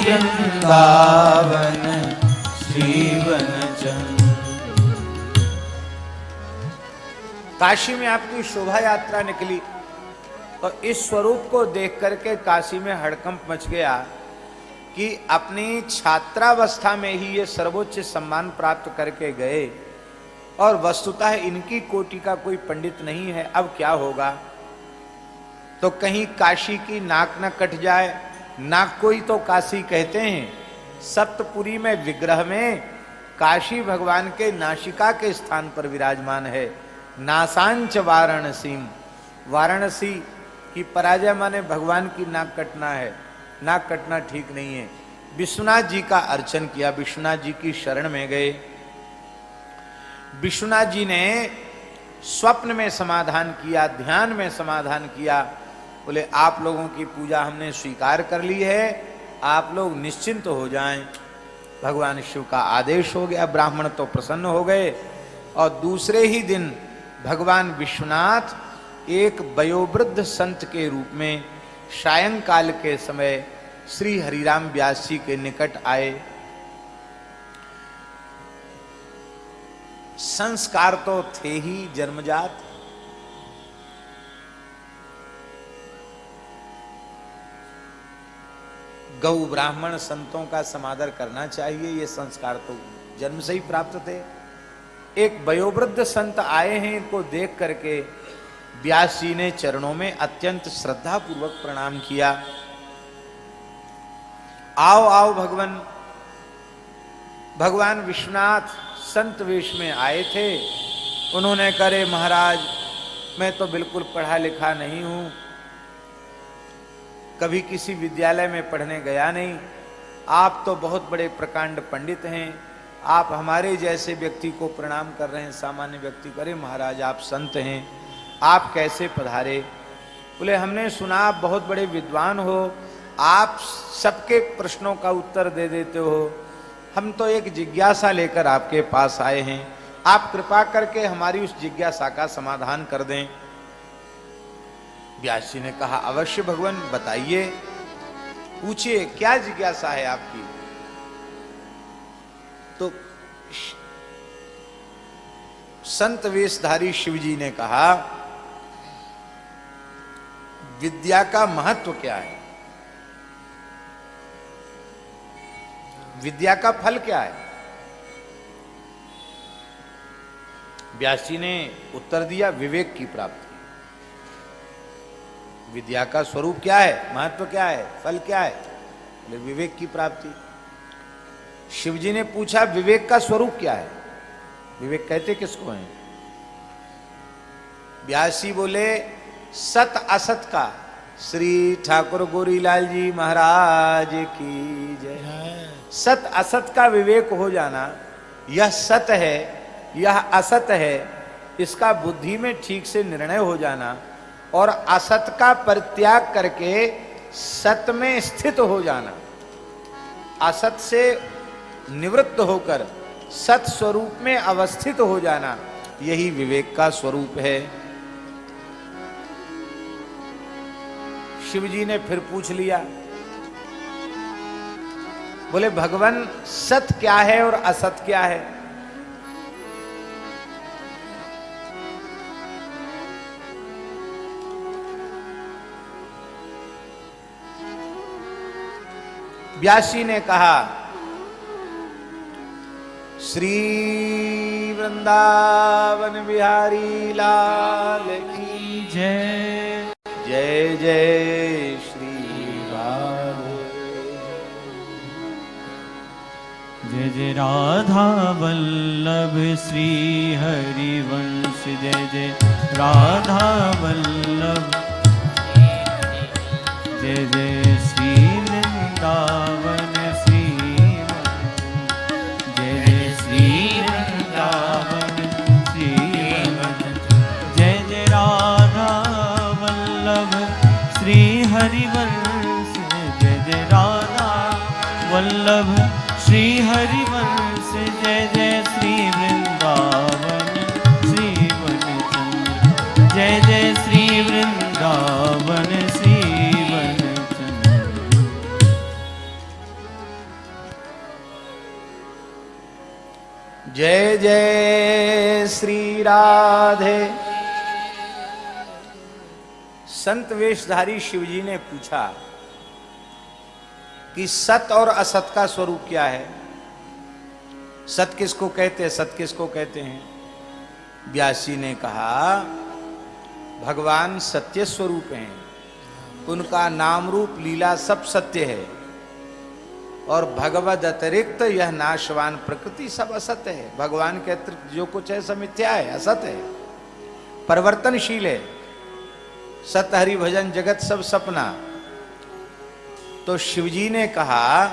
वृंदावन श्री वनचंद। काशी में आपकी शोभा यात्रा निकली तो इस स्वरूप को देख करके काशी में हड़कंप मच गया कि अपनी छात्रावस्था में ही ये सर्वोच्च सम्मान प्राप्त करके गए और वस्तुतः इनकी कोटि का कोई पंडित नहीं है, अब क्या होगा। तो कहीं काशी की नाक न कट जाए। नाक को ही तो काशी कहते हैं। सप्तपुरी में विग्रह में काशी भगवान के नासिका के स्थान पर विराजमान है। नासांच वाराणसीम, वाराणसी की पराजय माने भगवान की नाक कटना है। नाक कटना ठीक नहीं है। विश्वनाथ जी का अर्चन किया, विश्वनाथ जी की शरण में गए। विश्वनाथ जी ने स्वप्न में समाधान किया, ध्यान में समाधान किया। बोले आप लोगों की पूजा हमने स्वीकार कर ली है, आप लोग निश्चिंत हो जाएं। भगवान शिव का आदेश हो गया, ब्राह्मण तो प्रसन्न हो गए। और दूसरे ही दिन भगवान विश्वनाथ एक वयोवृद्ध संत के रूप में सायंकाल के समय श्री हरिराम व्यास जी के निकट आए। संस्कार तो थे ही जन्मजात, गौ ब्राह्मण संतों का समादर करना चाहिए, ये संस्कार तो जन्म से ही प्राप्त थे। एक वयोवृद्ध संत आए हैं, इनको देख करके व्यास जी ने चरणों में अत्यंत श्रद्धा पूर्वक प्रणाम किया। आओ आओ भगवान। भगवान विश्वनाथ संत वेश में आए थे। उन्होंने करे महाराज मैं तो बिल्कुल पढ़ा लिखा नहीं हूं, कभी किसी विद्यालय में पढ़ने गया नहीं। आप तो बहुत बड़े प्रकांड पंडित हैं, आप हमारे जैसे व्यक्ति को प्रणाम कर रहे हैं, सामान्य व्यक्ति करे महाराज आप संत हैं, आप कैसे पधारे। बोले हमने सुना आप बहुत बड़े विद्वान हो, आप सबके प्रश्नों का उत्तर दे देते हो, हम तो एक जिज्ञासा लेकर आपके पास आए हैं, आप कृपा करके हमारी उस जिज्ञासा का समाधान कर दें। व्यास जी ने कहा अवश्य भगवान बताइए, पूछिए क्या जिज्ञासा है आपकी। तो संत वेशधारी शिव जी ने कहा विद्या का महत्व क्या है, विद्या का फल क्या है। व्यास जी ने उत्तर दिया विवेक की प्राप्ति। विद्या का स्वरूप क्या है, महत्व क्या है, फल क्या है, विवेक की प्राप्ति। शिव जी ने पूछा विवेक का स्वरूप क्या है, विवेक कहते किसको हैं। व्यास जी बोले सत असत का। श्री ठाकुर गोरीलाल जी महाराज की जय। सत असत का विवेक हो जाना, यह सत है यह असत है, इसका बुद्धि में ठीक से निर्णय हो जाना और असत का परित्याग करके सत में स्थित हो जाना, असत से निवृत्त होकर सत स्वरूप में अवस्थित हो जाना, यही विवेक का स्वरूप है। शिव जी ने फिर पूछ लिया, बोले भगवान सत क्या है और असत क्या है। व्यास जी ने कहा श्री वृंदावन बिहारी लाल की जय। जय जय श्री राधे। जय जय राधा वल्लभ श्री हरिवंश। जय जय राधा वल्लभ। जय जय श्री वृंदावन श्री। जय जय श्री वृंदावन श्री। जय जय राधा वल्लभ श्री हरिवंश। जय जय राधा वल्लभ श्री हरिवंश। जय जय श्री वृंदावन श्री वनचंद्र। जय जय श्री वृंदावन श्री वनचंद्र। जय जय श्री राधे संत वेशधारी शिवजी ने पूछा कि सत और असत का स्वरूप क्या है? सत किसको कहते हैं, सत किसको कहते हैं? व्यास जी ने कहा भगवान सत्य स्वरूप हैं, उनका नाम रूप लीला सब सत्य है, और भगवद अतिरिक्त यह नाशवान प्रकृति सब असत्य है। भगवान के अतिरिक्त जो कुछ है सब मिथ्या है, असत है, परिवर्तनशील है। सत हरि भजन जगत सब सपना। तो शिवजी ने कहा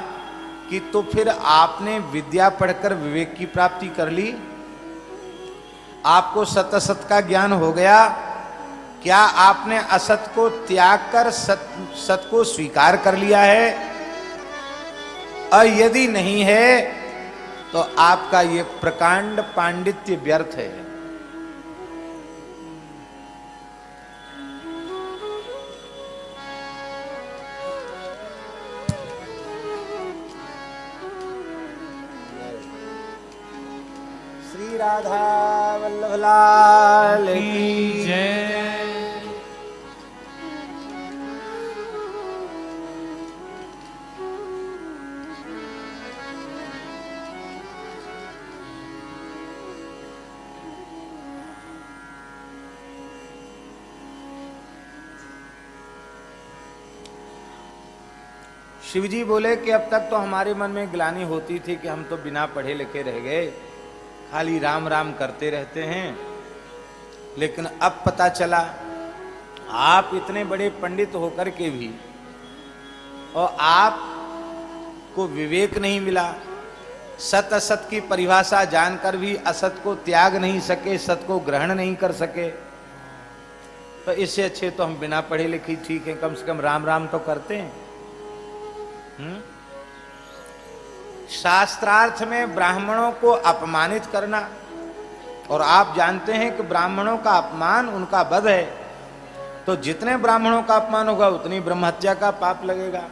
कि तो फिर आपने विद्या पढ़कर विवेक की प्राप्ति कर ली, आपको सत असत का ज्ञान हो गया, क्या आपने असत को त्याग कर सत को स्वीकार कर लिया है? और यदि नहीं है तो आपका ये प्रकांड पांडित्य व्यर्थ है। श्री राधा वल्लभ लाल की जय। शिवजी बोले कि अब तक तो हमारे मन में ग्लानि होती थी कि हम तो बिना पढ़े लिखे रह गए, खाली राम राम करते रहते हैं, लेकिन अब पता चला आप इतने बड़े पंडित होकर के भी और आप को विवेक नहीं मिला, सत असत की परिभाषा जानकर भी असत को त्याग नहीं सके, सत को ग्रहण नहीं कर सके, तो इससे अच्छे तो हम बिना पढ़े लिखे ठीक है, कम से कम राम राम तो करते हैं। शास्त्रार्थ में ब्राह्मणों को अपमानित करना, और आप जानते हैं कि ब्राह्मणों का अपमान उनका वध है, तो जितने ब्राह्मणों का अपमान होगा उतनी ब्रह्महत्या का पाप लगेगा।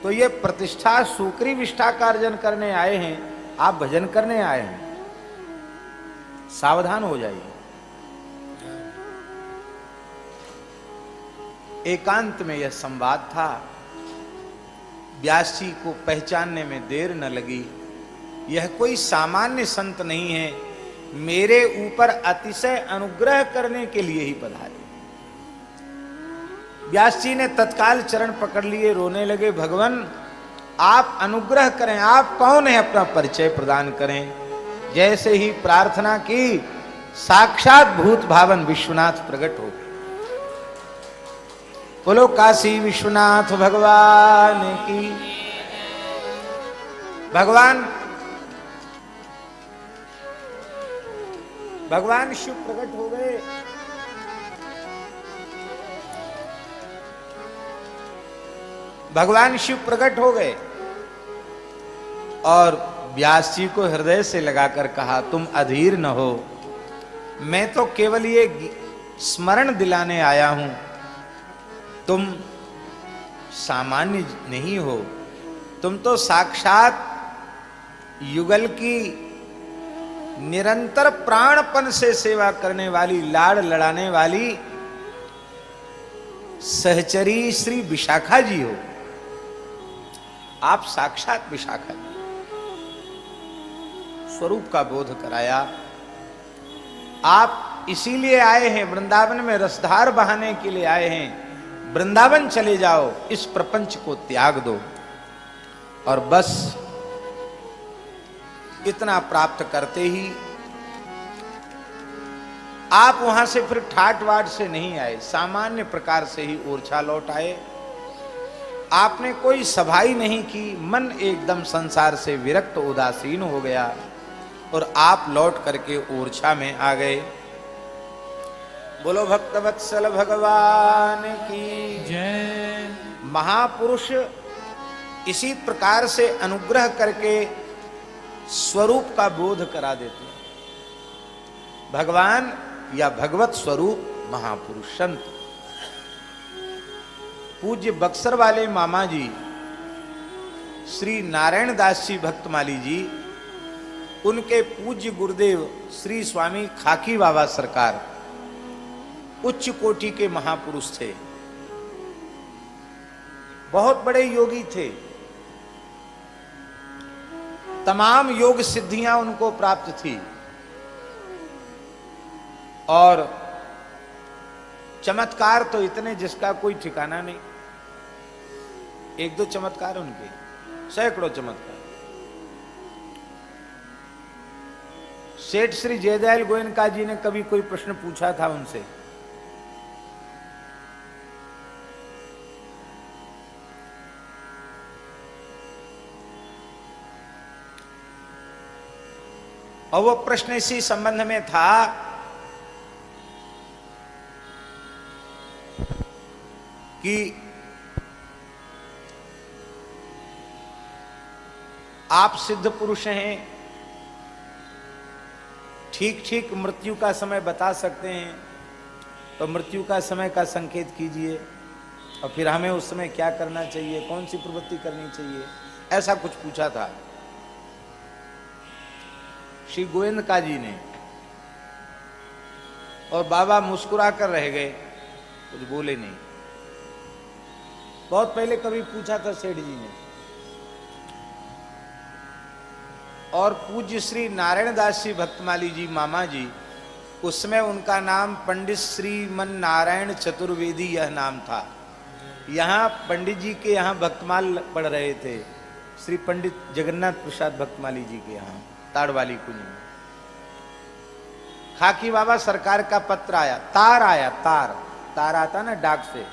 तो ये प्रतिष्ठा सूकरी विष्ठा का अर्जन करने आए हैं, आप भजन करने आए हैं, सावधान हो जाइए। एकांत में यह संवाद था। व्यास जी को पहचानने में देर न लगी, यह कोई सामान्य संत नहीं है, मेरे ऊपर अतिशय अनुग्रह करने के लिए ही पधारे। व्यास जी ने तत्काल चरण पकड़ लिए, रोने लगे, भगवान आप अनुग्रह करें, आप कौन है, अपना परिचय प्रदान करें। जैसे ही प्रार्थना की, साक्षात भूत भावन विश्वनाथ प्रकट हो गए। बोलो काशी विश्वनाथ भगवान की। भगवान शिव प्रकट हो गए। भगवान शिव प्रकट हो गए और व्यास जी को हृदय से लगाकर कहा, तुम अधीर न हो, मैं तो केवल ये स्मरण दिलाने आया हूं, तुम सामान्य नहीं हो, तुम तो साक्षात युगल की निरंतर प्राणपन से सेवा करने वाली, लाड़ लड़ाने वाली सहचरी श्री विशाखा जी हो। आप साक्षात विशाखा जी। स्वरूप का बोध कराया। आप इसीलिए आए हैं, वृंदावन में रसधार बहाने के लिए आए हैं। वृंदावन चले जाओ, इस प्रपंच को त्याग दो, और बस इतना प्राप्त करते ही आप वहां से फिर ठाट वाट से नहीं आए, सामान्य प्रकार से ही ओरछा लौट आए। आपने कोई सभाई नहीं की, मन एकदम संसार से विरक्त उदासीन हो गया और आप लौट करके ओरछा में आ गए। बोलो भक्तवत्सल भगवान की जय। महापुरुष इसी प्रकार से अनुग्रह करके स्वरूप का बोध करा देते हैं। भगवान या भगवत स्वरूप महापुरुष संत। पूज्य बक्सर वाले मामा जी श्री नारायण दास जी भक्तमाली जी, उनके पूज्य गुरुदेव श्री स्वामी खाकी बाबा सरकार, उच्च कोटि के महापुरुष थे, बहुत बड़े योगी थे, तमाम योग सिद्धियां उनको प्राप्त थी और चमत्कार तो इतने जिसका कोई ठिकाना नहीं। एक दो चमत्कार उनके, सैकड़ों चमत्कार। सेठ श्री जयदयाल गोयनका जी ने कभी कोई प्रश्न पूछा था उनसे, और वो प्रश्न इसी संबंध में था कि आप सिद्ध पुरुष हैं, ठीक ठीक मृत्यु का समय बता सकते हैं, तो मृत्यु का समय का संकेत कीजिए और फिर हमें उस समय क्या करना चाहिए, कौन सी प्रवृत्ति करनी चाहिए, ऐसा कुछ पूछा था श्री गोविंदका जी ने। और बाबा मुस्कुरा कर रह गए, कुछ बोले नहीं। बहुत पहले कभी पूछा था सेठ जी ने। और पूज्य श्री नारायण दास जी भक्तमाली जी मामा जी, उसमें उनका नाम पंडित श्रीमन नारायण चतुर्वेदी यह नाम था। यहाँ पंडित जी के यहाँ भक्तमाल पढ़ रहे थे, श्री पंडित जगन्नाथ प्रसाद भक्तमाली जी के यहाँ ताड़वाली कुंज में। खाकी बाबा सरकार का पत्र आया, तार आया, तार आता ना डाक से,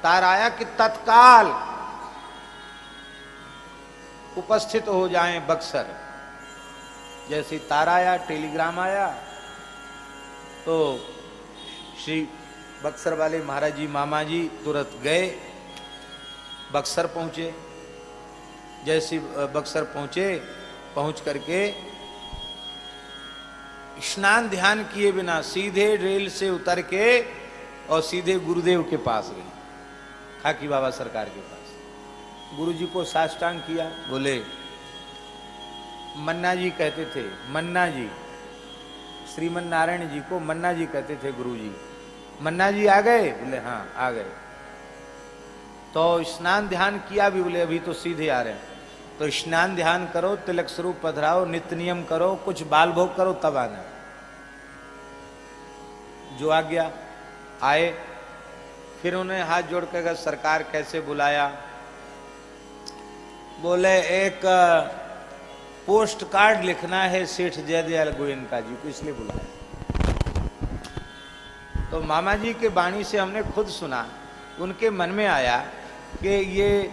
तार आया कि तत्काल उपस्थित हो जाएं बक्सर। जैसे तार आया, टेलीग्राम आया, तो श्री बक्सर वाले महाराज जी मामा जी तुरंत गए, बक्सर पहुंचे। जैसे बक्सर पहुंचे, पहुंच करके स्नान ध्यान किए बिना सीधे रेल से उतर के और सीधे गुरुदेव के पास गए, खाकी बाबा सरकार के पास। गुरु जी को साष्टांग किया, बोले मन्ना जी कहते थे, मन्ना जी, श्रीमन नारायण जी को मन्ना जी कहते थे गुरु जी। मन्ना जी आ गए? बोले हाँ आ गए। तो स्नान ध्यान किया भी? बोले अभी तो सीधे आ रहे हैं। तो स्नान ध्यान करो, तिलक स्वरूप पधराओ, नित्य नियम करो, कुछ बाल भोग करो, तब आना। जो आ गया आए। फिर उन्हें हाथ जोड़ कर सरकार कैसे बुलाया? बोले एक पोस्ट कार्ड लिखना है सेठ जयदयाल गोयनका जी को, इसलिए बुलाया। तो मामा जी के वाणी से हमने खुद सुना, उनके मन में आया कि ये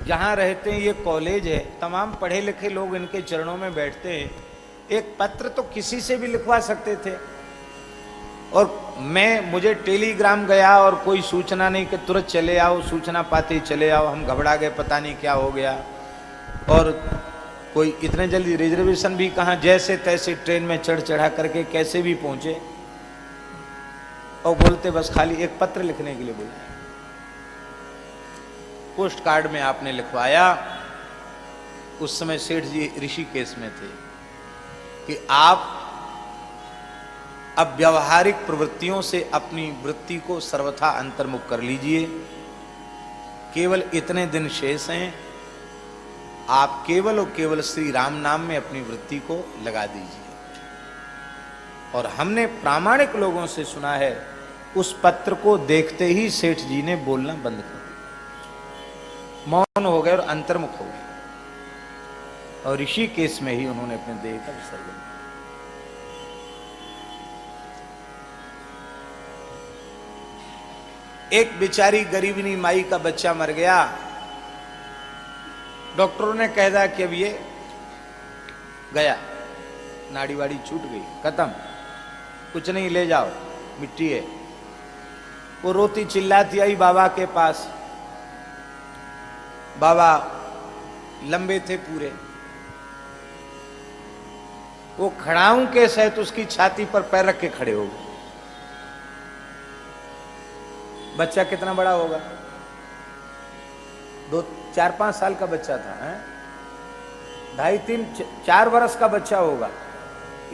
जहाँ रहते हैं ये कॉलेज है, तमाम पढ़े लिखे लोग इनके चरणों में बैठते हैं, एक पत्र तो किसी से भी लिखवा सकते थे। और मुझे टेलीग्राम गया और कोई सूचना नहीं कि तुरंत चले आओ, सूचना पाते ही चले आओ। हम घबरा गए, पता नहीं क्या हो गया। और कोई इतने जल्दी रिजर्वेशन भी कहाँ, जैसे तैसे ट्रेन में चढ़ चढ़ा करके कैसे भी पहुंचे। और बोलते बस खाली एक पत्र लिखने के लिए बोला। पोस्ट कार्ड में आपने लिखवाया, उस समय सेठ जी ऋषिकेश में थे, कि आप अब व्यावहारिक प्रवृत्तियों से अपनी वृत्ति को सर्वथा अंतर्मुख कर लीजिए। केवल इतने दिन शेष हैं, आप केवल और केवल श्री राम नाम में अपनी वृत्ति को लगा दीजिए। और हमने प्रामाणिक लोगों से सुना है, उस पत्र को देखते ही सेठ जी ने बोलना बंद कर दिया, मौन हो गए और अंतर्मुख हो गए। और ऋषिकेश में ही उन्होंने अपने देह का विसर्जन किया। एक बेचारी गरीबनी माई का बच्चा मर गया। डॉक्टरों ने कह दिया कि अब ये गया, नाड़ी वाड़ी छूट गई, खत्म, कुछ नहीं, ले जाओ, मिट्टी है। वो रोती चिल्लाती आई बाबा के पास। बाबा लंबे थे पूरे, वो खड़ाऊं के सहित उसकी छाती पर पैर रख के खड़े हो गए। बच्चा कितना बड़ा होगा? 2-4-5 साल का बच्चा था, 2.5-3-4 वर्ष का बच्चा होगा।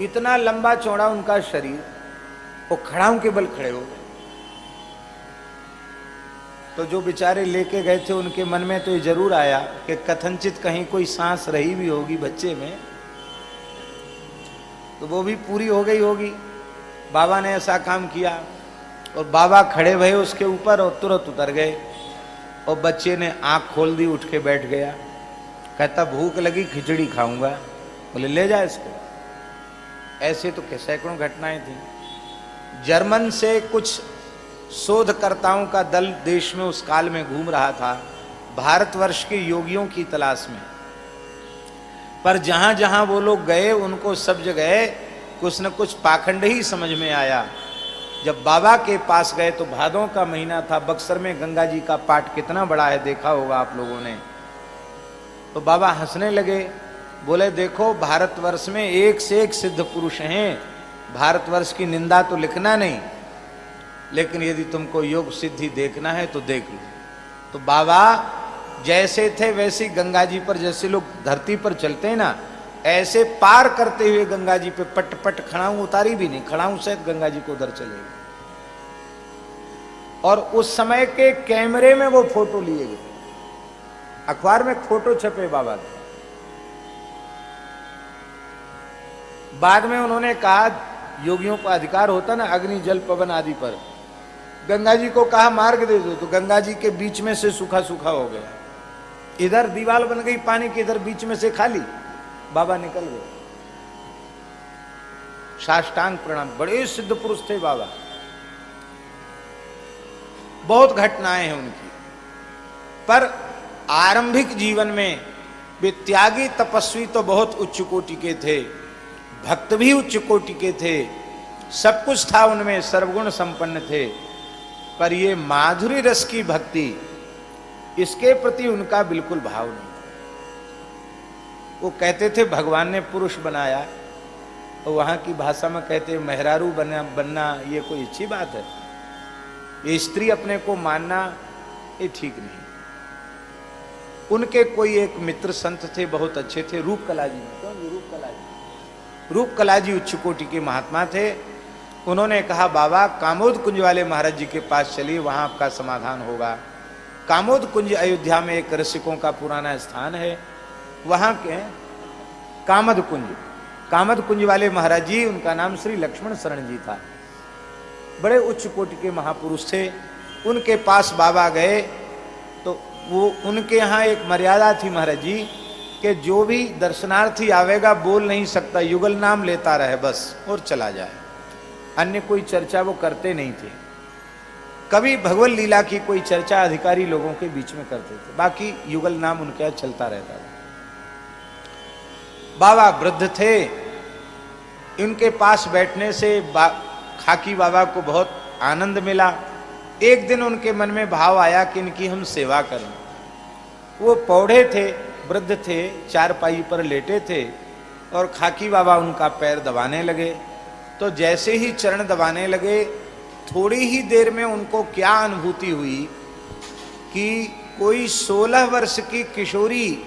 इतना लंबा चौड़ा उनका शरीर, वो खड़ाऊ के बल खड़े हो गए। तो जो बेचारे लेके गए थे उनके मन में तो ये जरूर आया कि कथनचित कहीं कोई सांस रही भी होगी बच्चे में, तो वो भी पूरी हो गई होगी। बाबा ने ऐसा काम किया और बाबा खड़े भये उसके ऊपर और तुरंत उतर गए और बच्चे ने आंख खोल दी, उठ के बैठ गया। कहता भूख लगी, खिचड़ी खाऊंगा। बोले ले जा इसको। ऐसे तो सैकड़ों घटनाएं थी। जर्मन से कुछ शोधकर्ताओं का दल देश में उस काल में घूम रहा था, भारतवर्ष के योगियों की तलाश में। पर जहां जहां वो लोग गए उनको सब जगह कुछ न कुछ पाखंड ही समझ में आया। जब बाबा के पास गए तो भादों का महीना था, बक्सर में गंगा जी का पाट कितना बड़ा है देखा होगा आप लोगों ने। तो बाबा हंसने लगे, बोले देखो भारतवर्ष में एक से एक सिद्ध पुरुष हैं, भारतवर्ष की निंदा तो लिखना नहीं, लेकिन यदि तुमको योग सिद्धि देखना है तो देख लो। तो बाबा जैसे थे वैसे गंगा जी पर, जैसे लोग धरती पर चलते हैं ना, ऐसे पार करते हुए गंगा जी पे पट पट, खड़ाऊ उतारी भी नहीं, खड़ाऊ सहित गंगा जी को उधर चले गए। और उस समय के कैमरे में वो फोटो लिए गए, अखबार में फोटो छपे बाबा के। बाद में उन्होंने कहा, योगियों को अधिकार होता ना अग्नि जल पवन आदि पर, गंगा जी को कहा मार्ग दे दो, तो गंगा जी के बीच में से सूखा सूखा हो गया। इधर दीवार बन गई पानी की, इधर बीच में से खाली, बाबा निकल गए। साष्टांग प्रणाम, बड़े सिद्ध पुरुष थे बाबा। बहुत घटनाएं हैं उनकी, पर आरंभिक जीवन में वे त्यागी तपस्वी तो बहुत उच्च कोटि के थे, भक्त भी उच्च कोटि के थे, सब कुछ था उनमें, सर्वगुण संपन्न थे। पर ये माधुरी रस की भक्ति, इसके प्रति उनका बिल्कुल भाव नहीं। वो कहते थे भगवान ने पुरुष बनाया, तो वहां की भाषा में कहते मेहरारू बनना ये कोई अच्छी बात है? ये स्त्री अपने को मानना ये ठीक नहीं। उनके कोई एक मित्र संत थे, बहुत अच्छे थे, रूपकला जी। कौन? रूपकला जी। रूपकला जी उच्च कोटि के महात्मा थे। उन्होंने कहा बाबा कामोद कुंज वाले महाराज जी के पास चलिए, वहां आपका समाधान होगा। कामोद कुंज अयोध्या में एक ऋषिकों का पुराना स्थान है, वहां के कामद कुंज, कामद कुंज वाले महाराज जी, उनका नाम श्री लक्ष्मण शरण जी था, बड़े उच्च कोटि के महापुरुष थे। उनके पास बाबा गए तो वो उनके यहाँ एक मर्यादा थी महाराज जी कि जो भी दर्शनार्थी आवेगा बोल नहीं सकता, युगल नाम लेता रहे बस और चला जाए, अन्य कोई चर्चा वो करते नहीं थे। कभी भगवत लीला की कोई चर्चा अधिकारी लोगों के बीच में करते थे, बाकी युगल नाम उनके यहाँ चलता रहता था। बाबा वृद्ध थे, इनके पास बैठने से खाकी बाबा को बहुत आनंद मिला। एक दिन उनके मन में भाव आया कि इनकी हम सेवा करें। वो पौढ़े थे, वृद्ध थे, चारपाई पर लेटे थे और खाकी बाबा उनका पैर दबाने लगे। तो जैसे ही चरण दबाने लगे, थोड़ी ही देर में उनको क्या अनुभूति हुई कि कोई 16 वर्ष की किशोरी,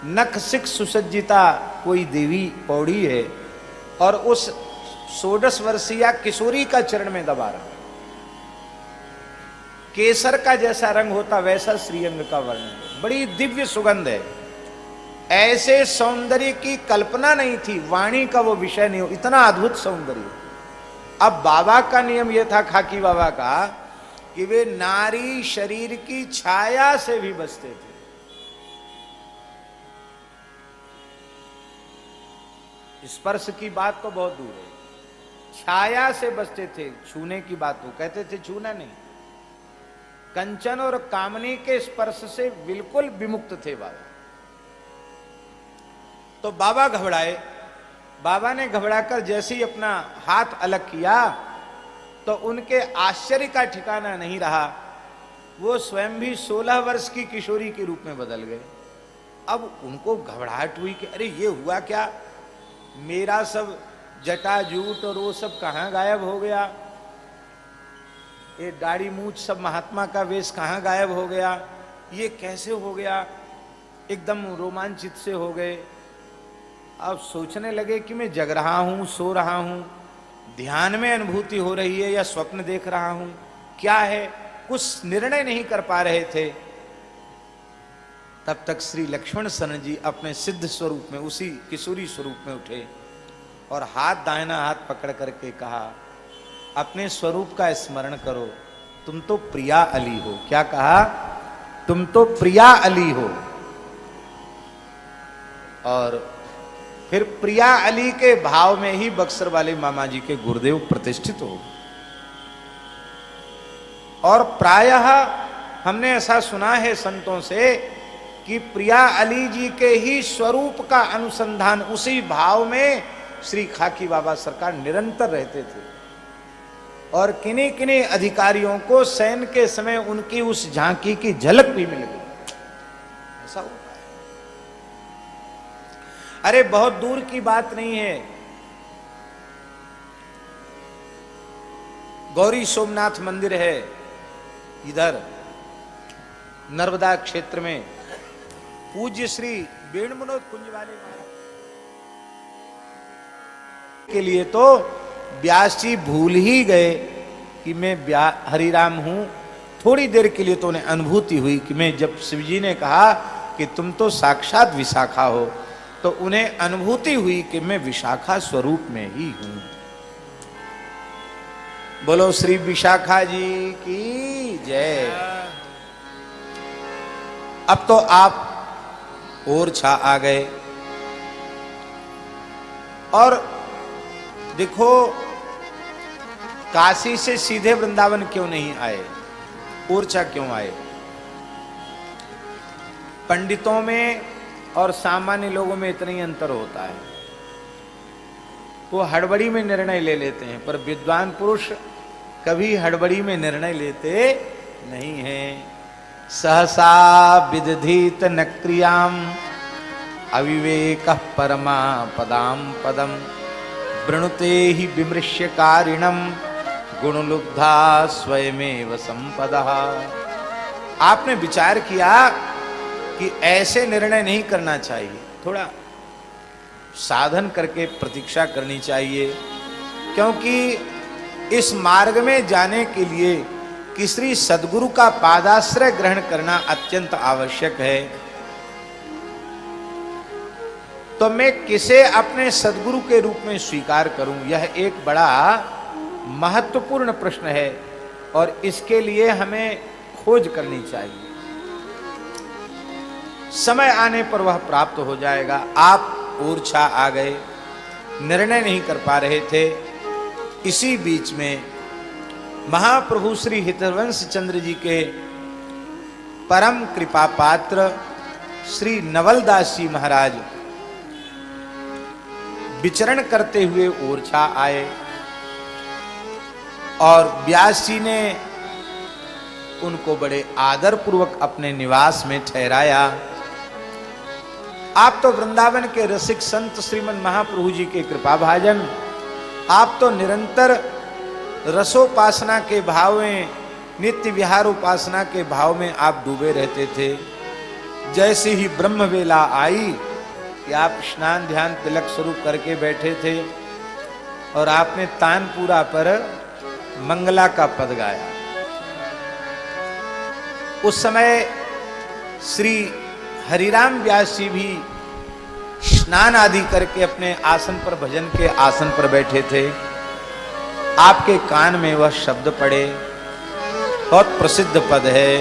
नखशिख सुसज्जिता कोई देवी पौड़ी है और उस 16 वर्षीय किशोरी का चरण में दबा रहा। केसर का जैसा रंग होता वैसा श्रीअंग का वर्णन, बड़ी दिव्य सुगंध है। ऐसे सौंदर्य की कल्पना नहीं थी, वाणी का वो विषय नहीं हो, इतना अद्भुत सौंदर्य। अब बाबा का नियम यह था, खाकी बाबा का, कि वे नारी शरीर की छाया से भी बचते थे। स्पर्श की बात तो बहुत दूर है, छाया से बचते थे। छूने की बात तो कहते थे छूना नहीं, कंचन और कामनी के स्पर्श से बिल्कुल विमुक्त थे बाबा। तो बाबा घबराए। बाबा ने घबराकर जैसे ही अपना हाथ अलग किया तो उनके आश्चर्य का ठिकाना नहीं रहा। वो स्वयं भी 16 वर्ष की किशोरी के रूप में बदल गए। अब उनको घबराहट हुई कि अरे ये हुआ क्या, मेरा सब जटा जूट और वो सब कहाँ गायब हो गया, ये दाढ़ी मूछ सब महात्मा का वेश कहाँ गायब हो गया, ये कैसे हो गया। एकदम रोमांचित से हो गए। अब सोचने लगे कि मैं जग रहा हूं, सो रहा हूं, ध्यान में अनुभूति हो रही है या स्वप्न देख रहा हूं, क्या है, कुछ निर्णय नहीं कर पा रहे थे। तब तक श्री लक्ष्मण शरण जी अपने सिद्ध स्वरूप में, उसी किशोरी स्वरूप में उठे और हाथ, दाहिना हाथ पकड़ करके कहा, अपने स्वरूप का स्मरण करो, तुम तो प्रिया अली हो। क्या कहा? तुम तो प्रिया अली हो। और फिर प्रिया अली के भाव में ही बक्सर वाले मामा जी के गुरुदेव प्रतिष्ठित हो। और प्रायः हमने ऐसा सुना है संतों से कि प्रिया अली जी के ही स्वरूप का अनुसंधान, उसी भाव में श्री खाकी बाबा सरकार निरंतर रहते थे। और किन्हीं किन्हीं अधिकारियों को सैन के समय उनकी उस झांकी की झलक भी मिल गई। ऐसा होता है। अरे बहुत दूर की बात नहीं है, गौरी सोमनाथ मंदिर है इधर नर्मदा क्षेत्र में, पूज्य श्री वेणु मनोज कुंज वाले महाराज के लिए तो व्यास जी भूल ही गए कि मैं हरिराम हूं। थोड़ी देर के लिए तो उन्हें अनुभूति हुई कि मैं, जब शिवजी ने कहा कि तुम तो साक्षात विशाखा हो, तो उन्हें अनुभूति हुई कि मैं विशाखा स्वरूप में ही हूं। बोलो श्री विशाखा जी की जय। अब तो आप ओरछा आ गए और देखो, काशी से सीधे वृंदावन क्यों नहीं आए, ओरछा क्यों आए? पंडितों में और सामान्य लोगों में इतना ही अंतर होता है, वो हड़बड़ी में निर्णय ले लेते हैं, पर विद्वान पुरुष कभी हड़बड़ी में निर्णय लेते नहीं हैं। सहसा विदधीत न क्रियाम अविवेक परमा पदाम पदम वृणुते ही विमृश्य कारिणम गुणलुब्धा स्वयमेव संपदा। आपने विचार किया कि ऐसे निर्णय नहीं करना चाहिए, थोड़ा साधन करके प्रतीक्षा करनी चाहिए, क्योंकि इस मार्ग में जाने के लिए किसी सद्गुरु का पादाश्रय ग्रहण करना अत्यंत आवश्यक है। तो मैं किसे अपने सद्गुरु के रूप में स्वीकार करूं, यह एक बड़ा महत्वपूर्ण प्रश्न है और इसके लिए हमें खोज करनी चाहिए। समय आने पर वह प्राप्त हो जाएगा। आप ओरछा आ गए, निर्णय नहीं कर पा रहे थे। इसी बीच में महाप्रभु श्री हितवंश चंद्र जी के परम कृपा पात्र श्री नवलदास जी महाराज विचरण करते हुए ओरछा आए और व्यास जी ने उनको बड़े आदर पूर्वक अपने निवास में ठहराया। आप तो वृंदावन के रसिक संत श्रीमन महाप्रभु जी के कृपा भाजन, आप तो निरंतर रसोपासना के भाव में, नित्य विहार उपासना के भाव में आप डूबे रहते थे। जैसे ही ब्रह्म वेला आई कि आप स्नान ध्यान तिलक स्वरूप करके बैठे थे और आपने तानपुरा पर मंगला का पद गाया। उस समय श्री हरिराम व्यास जी भी स्नान आदि करके अपने आसन पर, भजन के आसन पर बैठे थे। आपके कान में वह शब्द पड़े, बहुत प्रसिद्ध पद है,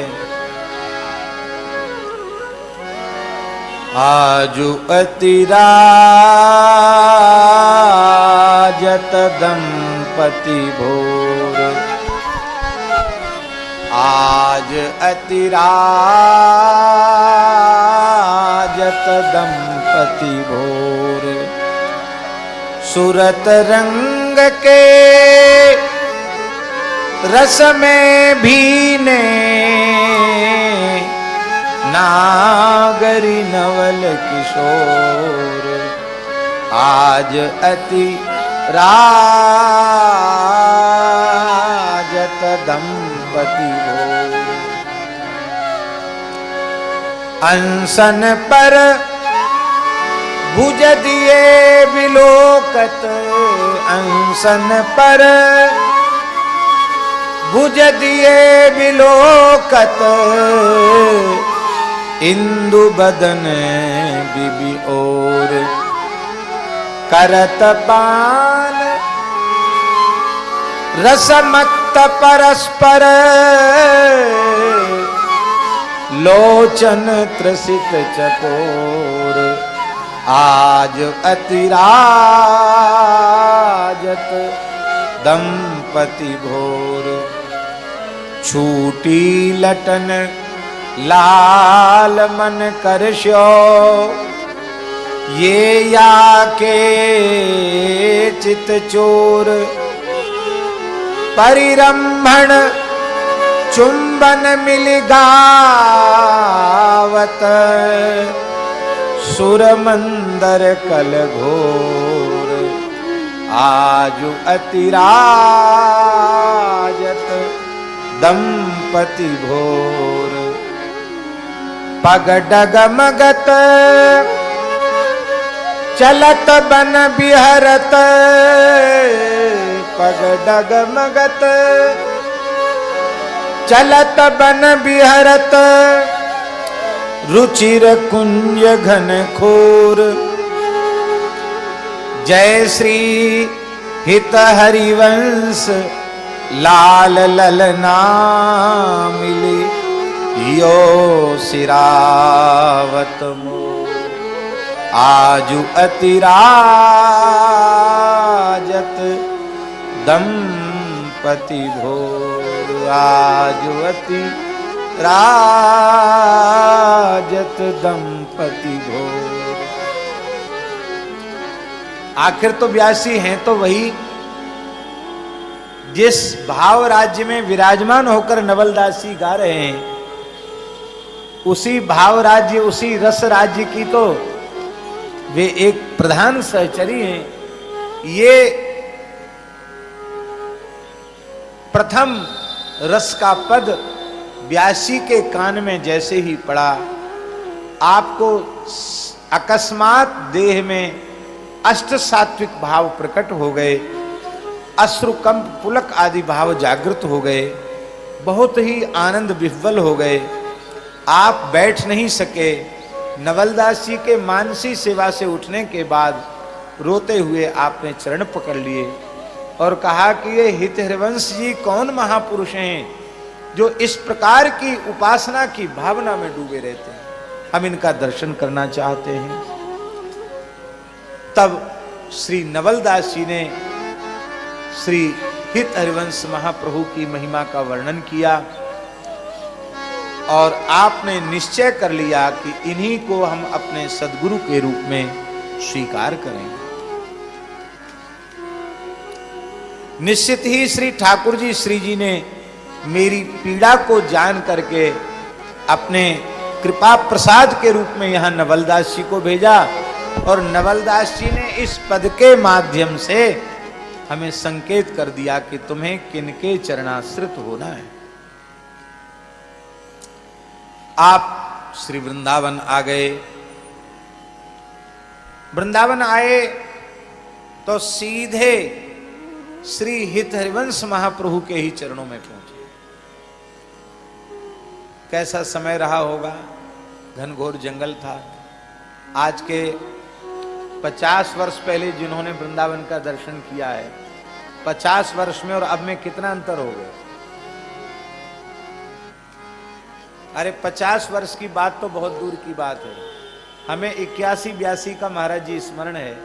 आजु अतिराजत दंपति भोर, आज अतिराजत दंपति भोर, सुरत रंग के रस में भीने, नागरी नवल किशोर, आज अति राजत दंपति भोर। अनसन पर भुज दिए बिलोकत अंसन पर भुज दिए बिलोकत, इंदु बदन बिबि और करत पान, रसमत्त परस्पर लोचन त्रसित चकोर, आज अतिराजत दंपति भोर। छूटी लटन लाल मन करश्यो, ये या के चित चोर। परिरंभण चुंबन मिल गावत, सुर मंदर कल घोर। आजु अतिराजत दंपति भोर। पग डगमगत चलत बन बिहरत, पग डगमगत चलत बन बिहरत। रुचिर कुंज घन खोर, जय श्री हित हरिवंश लाल ललना मिले। यो सिरावत मोर, आजु अतिराजत दंपति भोर। आजु अतिराजत दंपति भोर। आखिर तो व्यासी हैं तो वही जिस भाव राज्य में विराजमान होकर नवलदास जी गा रहे हैं, उसी भाव राज्य, उसी रस राज्य की तो वे एक प्रधान सहचरी हैं। ये प्रथम रस का पद व्यासी के कान में जैसे ही पड़ा, आपको अकस्मात देह में अष्ट सात्विक भाव प्रकट हो गए, अश्रुकंप पुलक आदि भाव जागृत हो गए, बहुत ही आनंद विह्वल हो गए। आप बैठ नहीं सके। नवलदास जी के मानसी सेवा से उठने के बाद रोते हुए आपने चरण पकड़ लिए और कहा कि ये हित हरिवंश जी कौन महापुरुष हैं जो इस प्रकार की उपासना की भावना में डूबे रहते हैं, हम इनका दर्शन करना चाहते हैं। तब श्री नवलदास जी ने श्री हित हरिवंश महाप्रभु की महिमा का वर्णन किया और आपने निश्चय कर लिया कि इन्हीं को हम अपने सद्गुरु के रूप में स्वीकार करेंगे। निश्चित ही श्री ठाकुर जी श्री जी ने मेरी पीड़ा को जान करके अपने कृपा प्रसाद के रूप में यहां नवलदास जी को भेजा और नवलदास जी ने इस पद के माध्यम से हमें संकेत कर दिया कि तुम्हें किनके चरणाश्रित होना है। आप श्री वृंदावन आ गए। वृंदावन आए तो सीधे श्री हित हरिवंश महाप्रभु के ही चरणों में पहुंचे। कैसा समय रहा होगा, घनघोर जंगल था। आज के 50 वर्ष पहले जिन्होंने वृंदावन का दर्शन किया है, 50 वर्ष में और अब में कितना अंतर हो गया। अरे 50 वर्ष की बात तो बहुत दूर की बात है। हमें 81-82 का महाराज जी स्मरण है।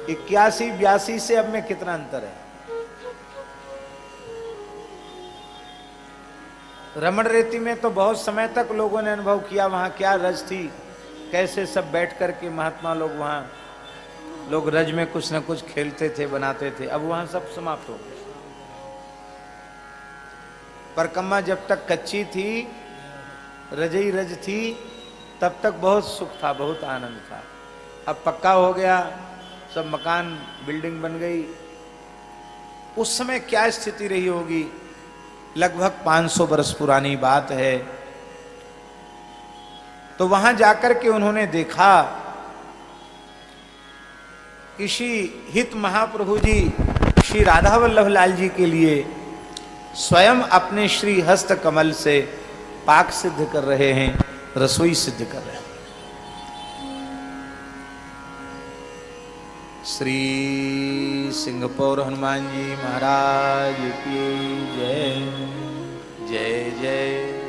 81-82 से अब में कितना अंतर है। रमण रेती में तो बहुत समय तक लोगों ने अनुभव किया, वहां क्या रज थी, कैसे सब बैठ करके महात्मा लोग वहां लोग रज में कुछ न कुछ खेलते थे, बनाते थे। अब वहां सब समाप्त हो गया। परकम्मा जब तक कच्ची थी, रजई रज थी, तब तक बहुत सुख था, बहुत आनंद था। अब पक्का हो गया, सब मकान बिल्डिंग बन गई। उस समय क्या स्थिति रही होगी, लगभग 500 वर्ष पुरानी बात है। तो वहां जाकर के उन्होंने देखा कि श्री हित महाप्रभु जी श्री राधा वल्लभ लाल जी के लिए स्वयं अपने श्री हस्त कमल से पाक सिद्ध कर रहे हैं, रसोई सिद्ध कर रहे हैं। श्री सिंहपौर हनुमान जी महाराज की जय। जय जय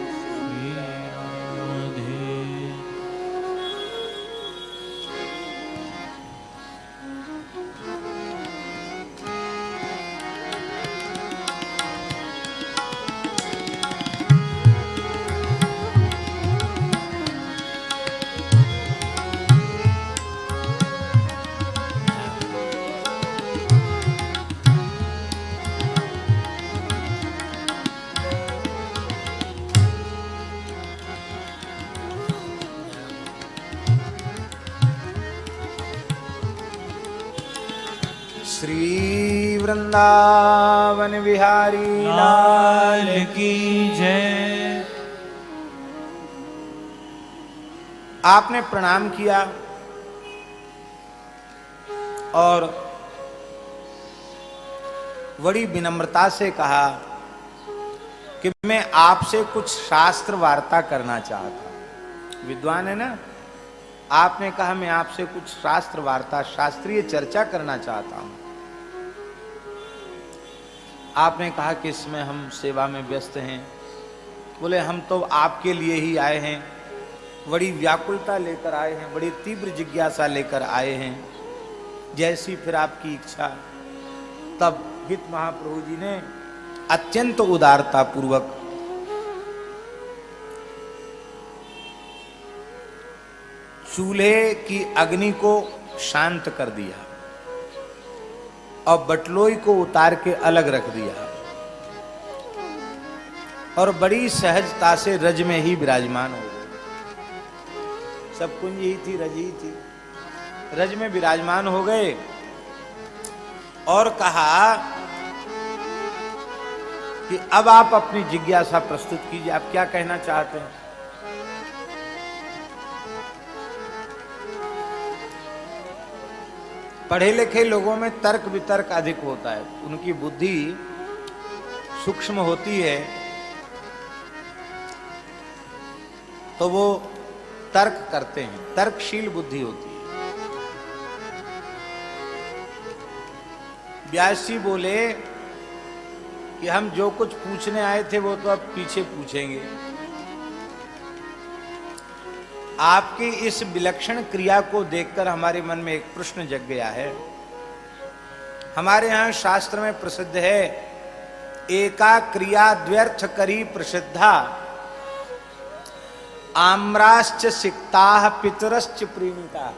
श्री वृंदावन बिहारी लाल की जय। आपने प्रणाम किया और बड़ी विनम्रता से कहा कि मैं आपसे कुछ शास्त्र वार्ता करना चाहता हूं। विद्वान है ना, आपने कहा मैं आपसे कुछ शास्त्र वार्ता, शास्त्रीय चर्चा करना चाहता हूं। आपने कहा कि इसमें हम सेवा में व्यस्त हैं। बोले हम तो आपके लिए ही आए हैं, बड़ी व्याकुलता लेकर आए हैं, बड़ी तीव्र जिज्ञासा लेकर आए हैं, जैसी फिर आपकी इच्छा। तब हित महाप्रभु जी ने अत्यंत उदारता पूर्वक चूल्हे की अग्नि को शांत कर दिया और बटलोई को उतार के अलग रख दिया और बड़ी सहजता से रज में ही विराजमान हो गए। सब कुंज ही थी, रज ही थी, रज में विराजमान हो गए और कहा कि अब आप अपनी जिज्ञासा प्रस्तुत कीजिए, आप क्या कहना चाहते हैं। पढ़े लिखे लोगों में तर्क वितर्क अधिक होता है, उनकी बुद्धि सूक्ष्म होती है, तो वो तर्क करते हैं, तर्कशील बुद्धि होती है। व्यास जी बोले कि हम जो कुछ पूछने आए थे वो तो अब पीछे पूछेंगे। आपकी इस विलक्षण क्रिया को देखकर हमारे मन में एक प्रश्न जग गया है। हमारे यहाँ शास्त्र में प्रसिद्ध है, एका क्रिया द्व्यर्थ करी प्रसिद्धा, आम्राश्च सिक्ताः पितरश्च प्रीणिता।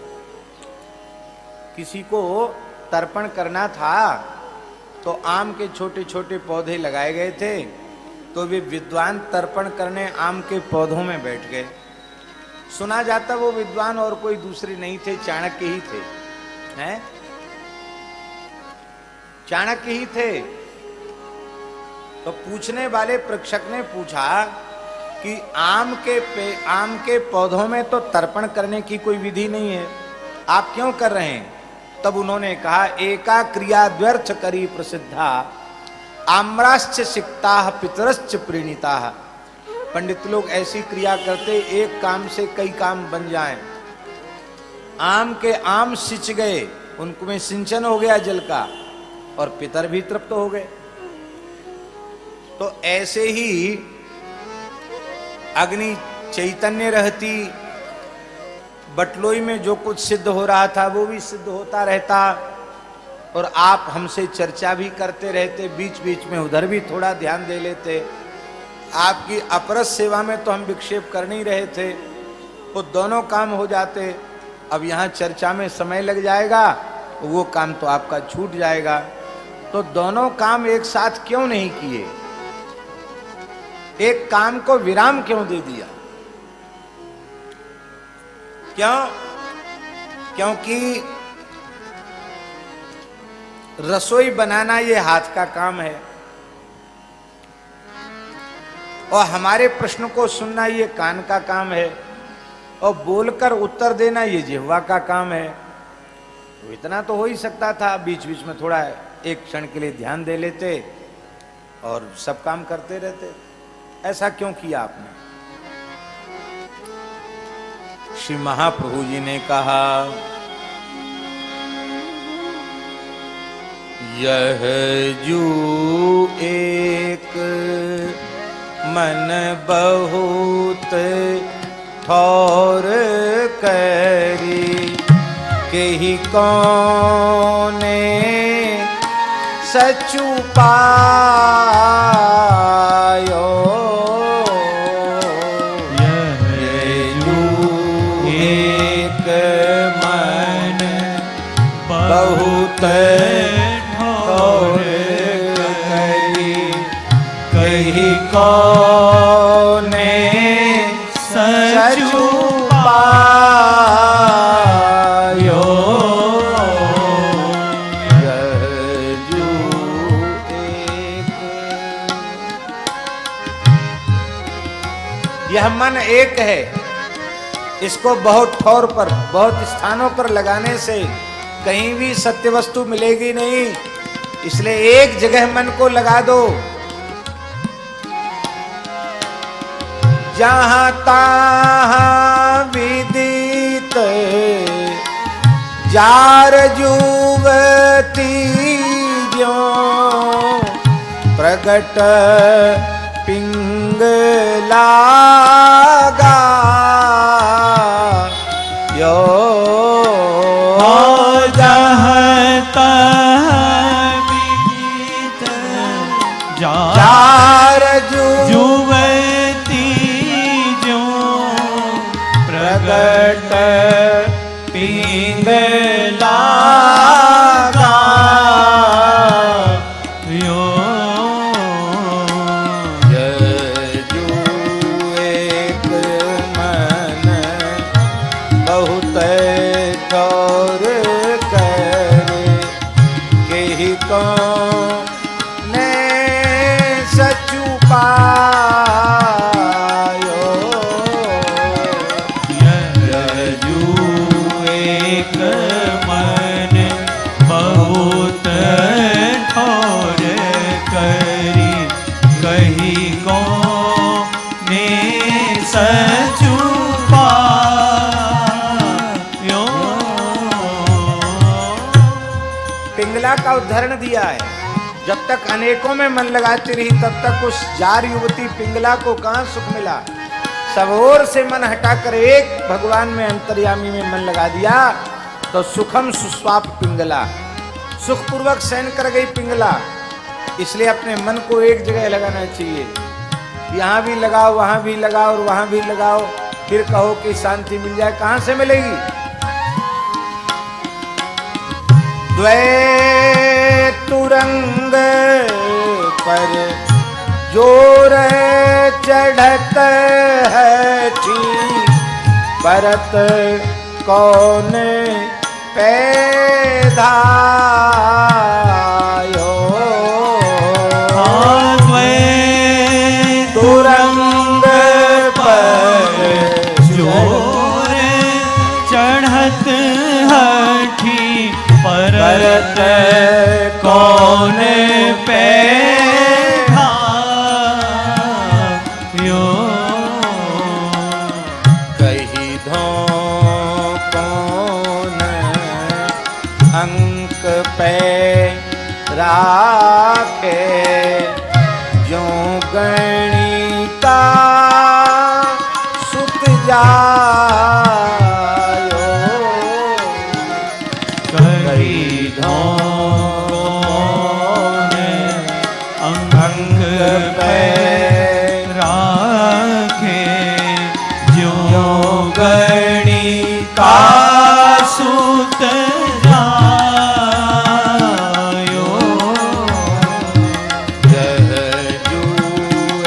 किसी को तर्पण करना था तो आम के छोटे छोटे पौधे लगाए गए थे, तो वे विद्वान तर्पण करने आम के पौधों में बैठ गए। सुना जाता वो विद्वान और कोई दूसरे नहीं थे, चाणक्य ही थे, हैं? चाणक्य ही थे। तो पूछने वाले प्रेक्षक ने पूछा कि आम के पौधों में तो तर्पण करने की कोई विधि नहीं है, आप क्यों कर रहे हैं? तब उन्होंने कहा, एका क्रिया द्व्यर्थ करी प्रसिद्धा, आम्राश्च सिक्ताः पितरश्च प्रीणिताः। पंडित लोग ऐसी क्रिया करते एक काम से कई काम बन जाएं। आम के आम सिंच गए, उनको में सिंचन हो गया जल का, और पितर भी तृप्त हो गए। तो ऐसे ही अग्नि चैतन्य रहती, बटलोई में जो कुछ सिद्ध हो रहा था वो भी सिद्ध होता रहता, और आप हमसे चर्चा भी करते रहते, बीच बीच में उधर भी थोड़ा ध्यान दे लेते। आपकी अपरस सेवा में तो हम विक्षेप कर नहीं रहे थे, वो दोनों काम हो जाते। अब यहाँ चर्चा में समय लग जाएगा, वो काम तो आपका छूट जाएगा। तो दोनों काम एक साथ क्यों नहीं किए? एक काम को विराम क्यों दे दिया? क्यों? क्योंकि रसोई बनाना ये हाथ का काम है, और हमारे प्रश्न को सुनना ये कान का काम है, और बोलकर उत्तर देना ये जिह्वा का काम है। तो इतना तो हो ही सकता था, बीच बीच में थोड़ा एक क्षण के लिए ध्यान दे लेते और सब काम करते रहते। ऐसा क्यों किया आपने? श्री महाप्रभु जी ने कहा, यह जू एक मन बहुत ठौर करी, केहि कौने सचु पायो। यह जू एक मन बहुत ठौर करी, केहि कौने सचु पायो। यह मन एक है, इसको बहुत ठौर पर, बहुत स्थानों पर लगाने से कहीं भी सत्य वस्तु मिलेगी नहीं, इसलिए एक जगह मन को लगा दो। जहां तहां विदित जार जुवती ज्यों प्रगट पिंगला यो। जार जुवती जो प्रगट पिंगला यो। जू एक मन बहुत ठौर करे, केहि कौने सचु पायो। यजू एक मन बहुत ठौर करी, कही कौने सचु पायो। पिंगला का उदाहरण दिया है। जब तक अनेकों में मन लगाती रही तब तक उस जार युवती पिंगला को कहां सुख मिला। सब ओर से मन हटाकर एक भगवान में, अंतर्यामी में मन लगा दिया तो सुखम सुस्वाप पिंगला, सुखपूर्वक शयन कर गई पिंगला। इसलिए अपने मन को एक जगह लगाना चाहिए। यहाँ भी लगाओ, वहां भी लगाओ और वहां भी लगाओ, फिर कहो कि शांति मिल जाए। कहां से मिलेगी? तुरंग पर जोर चढ़त है ठीक, परत कौन पैधायो। तुरंग पर जोर चढ़त हठी, परत कौन पैधायो। कही धो कौन अंक पे राखे, जो गणिका सुत जायो। कही धो अंक पे राखे, जो गणिका सुत जायो। जू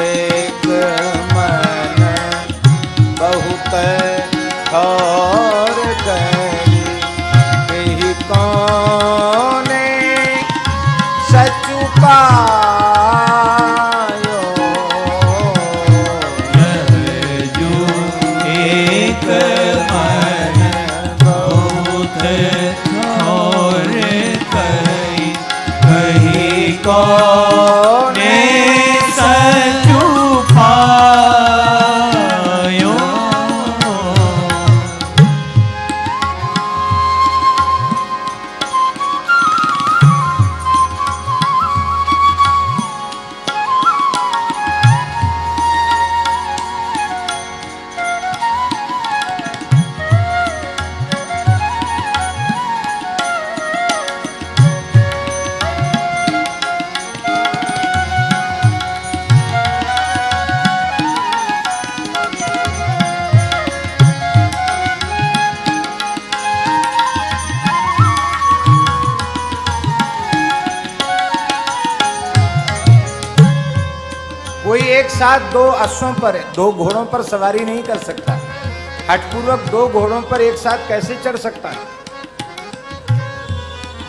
एक मन बहुत ठौर करी, केहि कौने सचु पायो। यजू एक मन बहुत ठौर करी, कही साथ दो अश्वों पर, दो घोड़ों पर सवारी नहीं कर सकता। हठपूर्वक दो घोड़ों पर एक साथ कैसे चढ़ सकता है?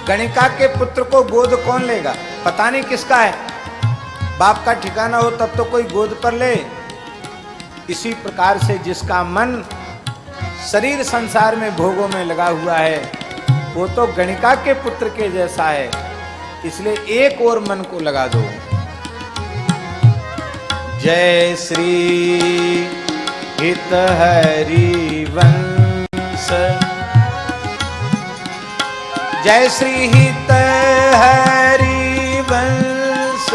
गणिका के पुत्र को गोद कौन लेगा? पता नहीं किसका है। बाप का ठिकाना हो तब तो कोई गोद पर ले। इसी प्रकार से जिसका मन शरीर संसार में भोगों में लगा हुआ है, वो तो गणिका के पुत्र के जैसा है। इसलिए एक और मन को लगा दो। जय श्री हित हरि वंश, जय श्री हित हरि वंश,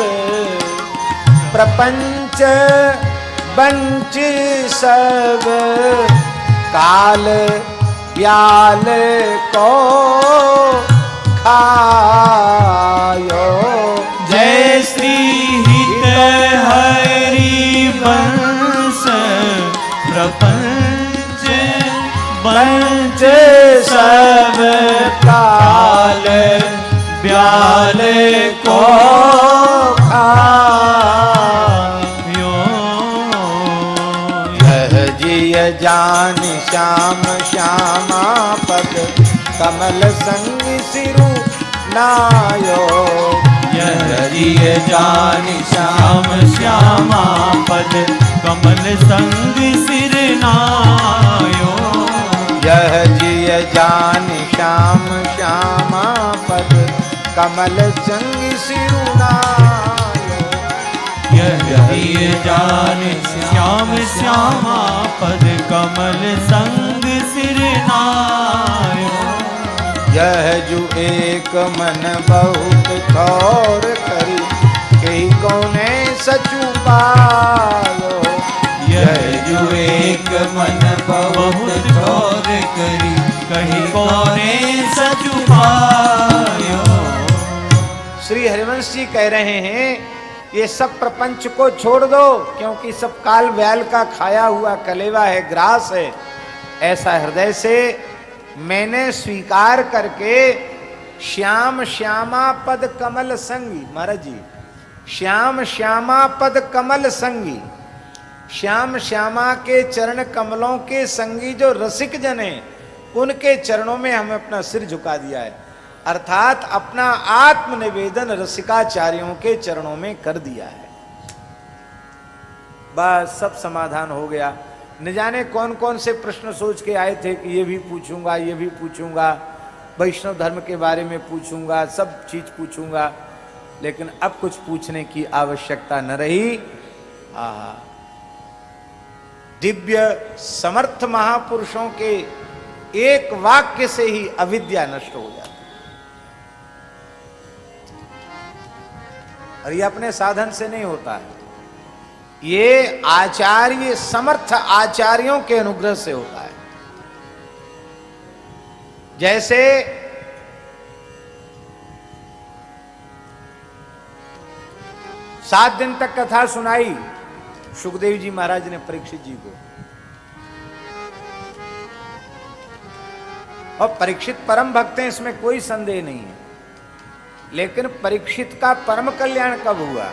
प्रपंच बंच सब काल ब्याल को खायो। जय श्री हित हरि वंश, प्रपंच बंच सब काल ब्याल को खायो। यह जिय जान श्याम श्यामा पद कमल संग सिरु नायो। यह जिय जान श्याम श्यामा पद कमल संग सिर नायो। यह जिय जान श्याम श्यामा पद कमल संग सिरु नायो। यह जिय जान श्याम श्यामा पद कमल संग सिर नायो। यह जो एक मन बहुत ठौर करी, कही कौने सचु पायो। यह जो एक मन बहुत ठौर करी, कही कौने सचु पायो। श्री हरिवंश जी कह रहे हैं ये सब प्रपंच को छोड़ दो, क्योंकि सब काल व्याल का खाया हुआ कलेवा है, ग्रास है। ऐसा हृदय से मैंने स्वीकार करके श्याम श्यामा पद कमल संगी, महाराज जी, श्याम श्यामा पद कमल संगी, श्याम श्यामा के चरण कमलों के संगी जो रसिक जन हैं, उनके चरणों में हमें अपना सिर झुका दिया है। अर्थात अपना आत्मनिवेदन रसिकाचार्यों के चरणों में कर दिया है। बस सब समाधान हो गया। न जाने कौन कौन से प्रश्न सोच के आए थे कि ये भी पूछूंगा, ये भी पूछूंगा, वैष्णव धर्म के बारे में पूछूंगा, सब चीज पूछूंगा, लेकिन अब कुछ पूछने की आवश्यकता न रही। दिव्य समर्थ महापुरुषों के एक वाक्य से ही अविद्या नष्ट हो जाती। और ये अपने साधन से नहीं होता है, ये आचार्य समर्थ आचार्यों के अनुग्रह से होता है। जैसे सात दिन तक कथा सुनाई सुखदेव जी महाराज ने परीक्षित जी को, और परीक्षित परम भक्त हैं, इसमें कोई संदेह नहीं है। लेकिन परीक्षित का परम कल्याण कब हुआ?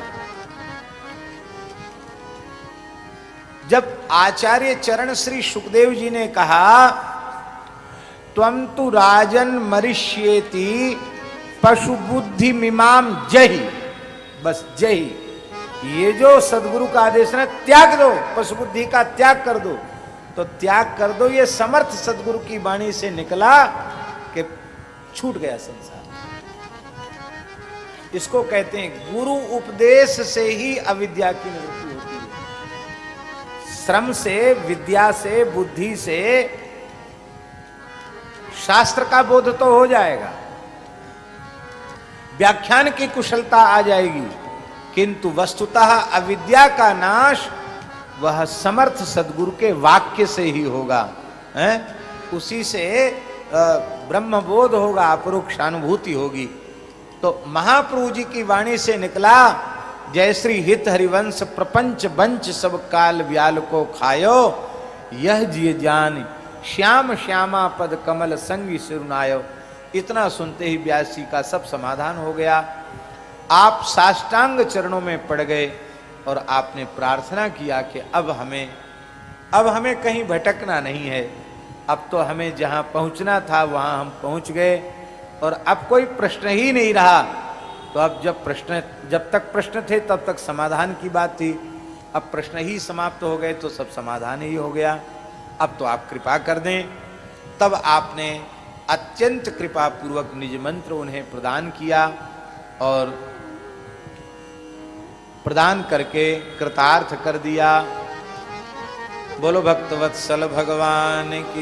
जब आचार्य चरण श्री सुखदेव जी ने कहा त्वं तु राजन मरिष्येति पशु बुद्धि मिमाम जहि, बस जहि, ये जो सदगुरु का आदेश है त्याग दो, पशु बुद्धि का त्याग कर दो, तो त्याग कर दो। ये समर्थ सदगुरु की वाणी से निकला कि छूट गया संसार। इसको कहते हैं गुरु उपदेश से ही अविद्या की निवृत्ति होती है। श्रम से, विद्या से, बुद्धि से शास्त्र का बोध तो हो जाएगा, व्याख्यान की कुशलता आ जाएगी, किंतु वस्तुतः अविद्या का नाश वह समर्थ सदगुरु के वाक्य से ही होगा, हैं? उसी से ब्रह्मबोध होगा, अपरोक्षानुभूति होगी। तो महाप्रभु जी की वाणी से निकला, जय श्री हित हरिवंश प्रपंच बंच सब काल व्याल को खायो, यह जिय जान श्याम श्यामा पद कमल संगी सिरुनायो। इतना सुनते ही व्यास जी का सब समाधान हो गया। आप साष्टांग चरणों में पड़ गए। और आपने प्रार्थना किया कि अब हमें कहीं भटकना नहीं है, अब तो हमें जहां पहुंचना था वहां हम पहुंच गए और अब कोई प्रश्न ही नहीं रहा। तो अब जब तक प्रश्न थे तब तक समाधान की बात थी, अब प्रश्न ही समाप्त हो गए तो सब समाधान ही हो गया। अब तो आप कृपा कर दें। तब आपने अत्यंत कृपा पूर्वक निज मंत्र उन्हें प्रदान किया और प्रदान करके कृतार्थ कर दिया। बोलो भक्तवत्सल भगवान की।